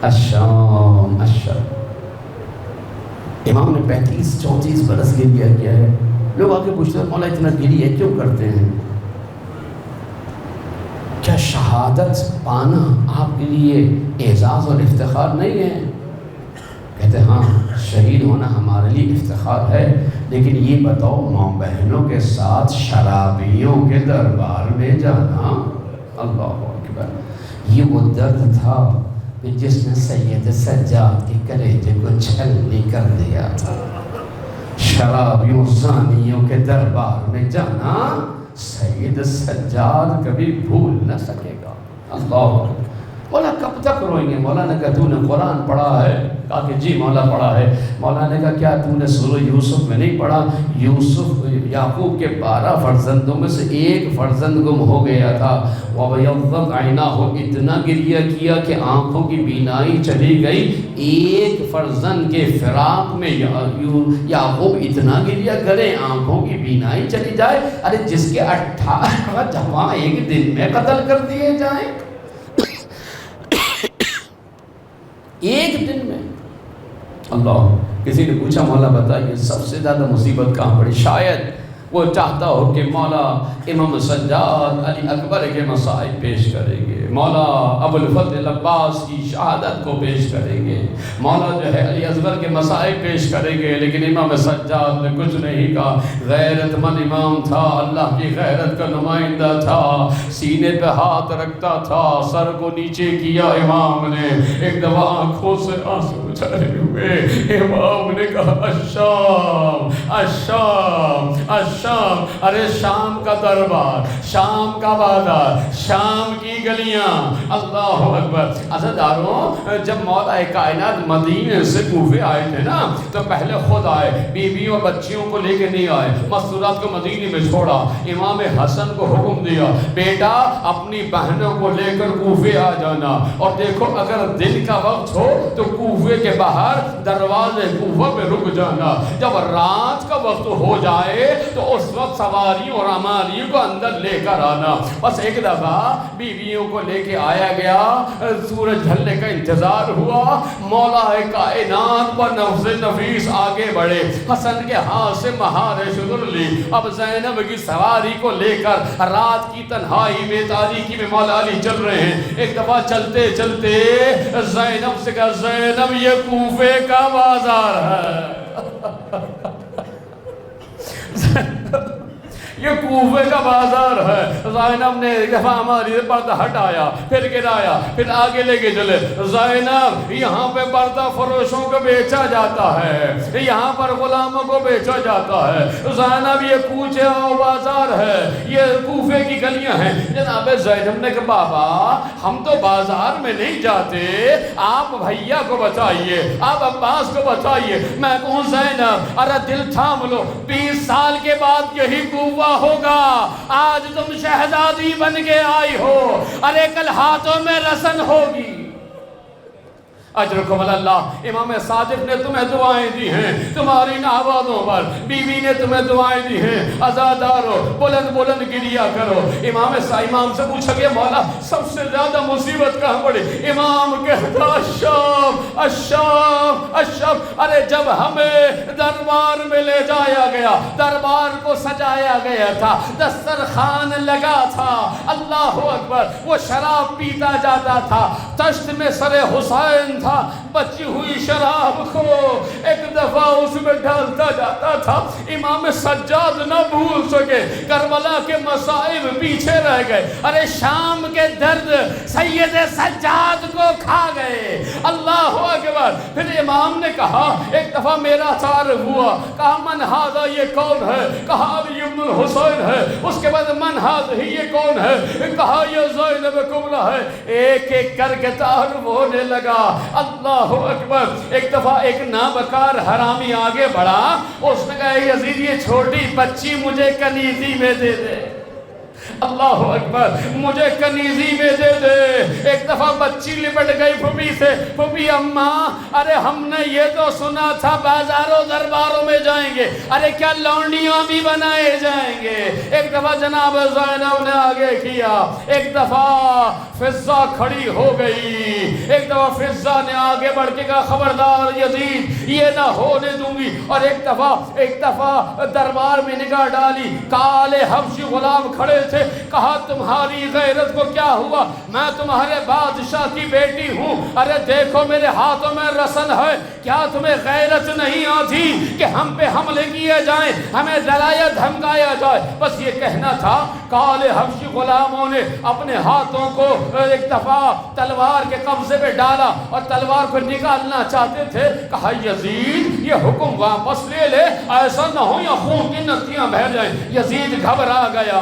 الشام الشام۔ امام نے 35-34 برس گریہ کیا ہے۔ لوگ آ کے پوچھتے ہیں مولا اتنا گریہ کیوں کرتے ہیں؟ کیا شہادت پانا آپ کے لیے اعزاز اور افتخار نہیں ہے؟ کہتے ہیں ہاں، شہید ہونا ہمارے لیے افتخار ہے، لیکن یہ بتاؤ ماں بہنوں کے ساتھ شرابیوں کے دربار میں جانا، اللہ اکبر، یہ وہ درد تھا کہ جس نے سید سجاد کے کلیجے کو چھلنی کر دیا تھا۔ شرابیوں زانیوں کے دربار میں جانا سید سجاد کبھی بھول نہ سکے گا۔ اللہ مولا کب تک روئیں گے؟ مولا نے کہا تو نے قرآن پڑھا ہے؟ کہا کہ جی مولا پڑھا ہے۔ مولا نے کہا کیا تو نے سورہ یوسف میں نہیں پڑھا؟ یوسف یعقوب کے 12 فرزندوں میں سے ایک فرزند گم ہو گیا تھا، وَبَيَضَّتْ عَيْنَاهُ، اتنا گریہ کیا کہ آنکھوں کی بینائی چلی گئی۔ ایک فرزند کے فراق میں یعقوب اتنا گریہ کرے آنکھوں کی بینائی چلی جائے؟ ارے جس کے 18 جوان ایک دن میں قتل کر دیے جائیں، ایک دن میں۔ اللہ، کسی نے پوچھا مولا بتائیے سب سے زیادہ مصیبت کہاں پڑی؟ شاید وہ چاہتا ہو کہ مولا امام سجاد علی اکبر کے مصائب پیش کریں گے، مولا ابو الفضل عباس کی شہادت کو پیش کریں گے، مولا جو ہے علی اصغر کے مصائب پیش کریں گے، لیکن امام سجاد نے کچھ نہیں کہا۔ غیرت مند امام تھا، اللہ کی غیرت کا نمائندہ تھا، سینے پہ ہاتھ رکھتا تھا، سر کو نیچے کیا امام نے، ایک دفعہ آنکھوں سے آنسو جھرے ہوئے، امام نے کہا الشام الشام الشام، ارے شام کا دربار، شام کا بازار، شام کی گلیاں، اللہ اکبر۔ عزیزداروں، جب مولا کائنات مدینے سے کوفے آئے تھے نا تو پہلے خود آئے، بیویوں اور بچیوں کو لے کے نہیں آئے، مستورات کو مدینے میں چھوڑا۔ امام حسن کو حکم دیا بیٹا اپنی بہنوں کو لے کر کوفے آ جانا، اور دیکھو اگر دن کا وقت ہو تو کوفے کے باہر دروازے کوفہ پہ رک جانا، جب رات کا وقت ہو جائے تو اس وقت سواریوں اور اماریوں کو اندر لے کر آنا۔ بس ایک دفعہ بیویوں کو لے کے آیا گیا، سورج ڈھلنے کا انتظار ہوا، مولا کائنات پر نفس نفیس آگے بڑھے، حسن کے ہاتھ سے مہار شدر لی، اب زینب کی سواری کو لے کر رات کی تنہائی میں تاریکی میں مولا علی چل رہے ہیں۔ ایک دفعہ چلتے چلتے زینب سے کہا زینب یہ کوفے کا بازار ہے، یہ کوفے کا بازار ہے۔ زینب نے ایک دفعہ ہماری پردہ ہٹایا، پھر گرایا، پھر آگے لے کے چلے، زینب یہاں پہ پردہ فروشوں کو بیچا جاتا ہے، یہاں پر غلاموں کو بیچا جاتا ہے، زینب یہ کوچے اور بازار ہے، یہ کوفے کی گلیاں ہیں۔ جناب زینب نے کہا بابا ہم تو بازار میں نہیں جاتے، آپ بھیا کو بتائیے، آپ عباس کو بتائیے۔ میں کہوں زینب ارے دل تھام لو، 20 سال کے بعد یہی کوفہ ہوگا، آج تم شہزادی بن کے آئی ہو، ارے کل ہاتھوں میں رسن ہوگی۔ اجرکم اللہ، امام صادق نے تمہیں دعائیں دی ہیں تمہاری نوازوں پر، بیوی نے تمہیں دعائیں دی ہیں، عزادارو بلند بلند گریہ کرو۔ امام سے پوچھا گیا مولا سب سے زیادہ مصیبت کہاں پڑی؟ امام کہتا الشام الشام الشام، ارے جب ہمیں دربار میں لے جایا گیا، دربار کو سجایا گیا تھا، دسترخوان لگا تھا، اللہ اکبر، وہ شراب پیتا جاتا تھا، تشت میں سر حسین تھا، بچی ہوئی شراب کو ایک دفعہ اس میں ڈالتا جاتا تھا۔ امام سجاد نہ بھول سکے، کربلا کے مصائب پیچھے رہ گئے، ارے شام کے درد سید سجاد کو کھا گئے۔ اللہ اکبر۔ پھر امام نے کہا، ایک دفعہ میرا تعارف ہوا، کہا من ھذا، یہ کون ہے؟ کہا علی بن الحسین ہے۔ اس کے بعد من ھذا، یہ کون ہے؟ کہا یہ زینب کبریٰ ہے۔ ایک ایک کر کے تعارف ہونے لگا۔ اللہ اکبر۔ ایک دفعہ ایک نابکار حرامی آگے بڑھا، اس نے کہا یزید یہ چھوٹی بچی مجھے کنیزی میں دے دے۔ اللہ اکبر، مجھے کنیزی میں دے دے۔ ایک دفعہ بچی لپٹ گئی پھوپھی سے، پھوپھی اماں ارے ہم نے یہ تو سنا تھا بازاروں درباروں میں جائیں گے، ارے کیا لونڈیاں بھی بنائے جائیں گے۔ ایک دفعہ جناب زینب نے آگے کیا، ایک دفعہ فضہ کھڑی ہو گئی، ایک دفعہ فضہ نے آگے بڑھ کے کہا خبردار یزید یہ نہ ہونے دوں گی۔ اور ایک دفعہ دربار میں نگاہ ڈالی، کالے حبشی غلام کھڑے تھے، کہا تمہاری غیرت کو کیا ہوا؟ میں تمہارے بادشاہ کی بیٹی ہوں، ارے دیکھو میرے ہاتھوں میں رسن ہے، کیا تمہیں غیرت نہیں آتی کہ ہم پہ حملے کیے جائیں، ہمیں ڈرایا دھمکایا جائے؟ بس یہ کہنا تھا۔ کالے حبشی غلاموں نے اپنے ہاتھوں کو ایک دفعہ تلوار کے قبضے پہ ڈالا اور تلوار کو نکالنا چاہتے تھے۔ کہا یزید یہ حکم واپس لے لے، ایسا نہ ہو یا خون کی نتیاں بہہ جائیں۔ یزید گھبرا گیا،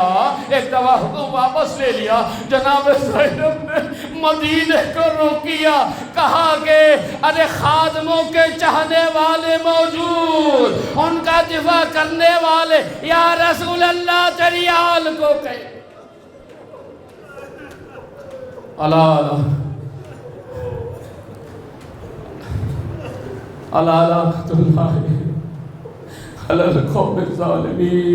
ایک دفعہ حکم واپس لے لیا۔ جناب زینب نے مدینے کو روکیا، کہا کہ ارے خادموں کے چاہنے والے موجود، ان کا دفاع کرنے والے، یا رسول اللہ تیری آل کو کہے۔ اللہ اللہ اللہ علی القوم الظالمین۔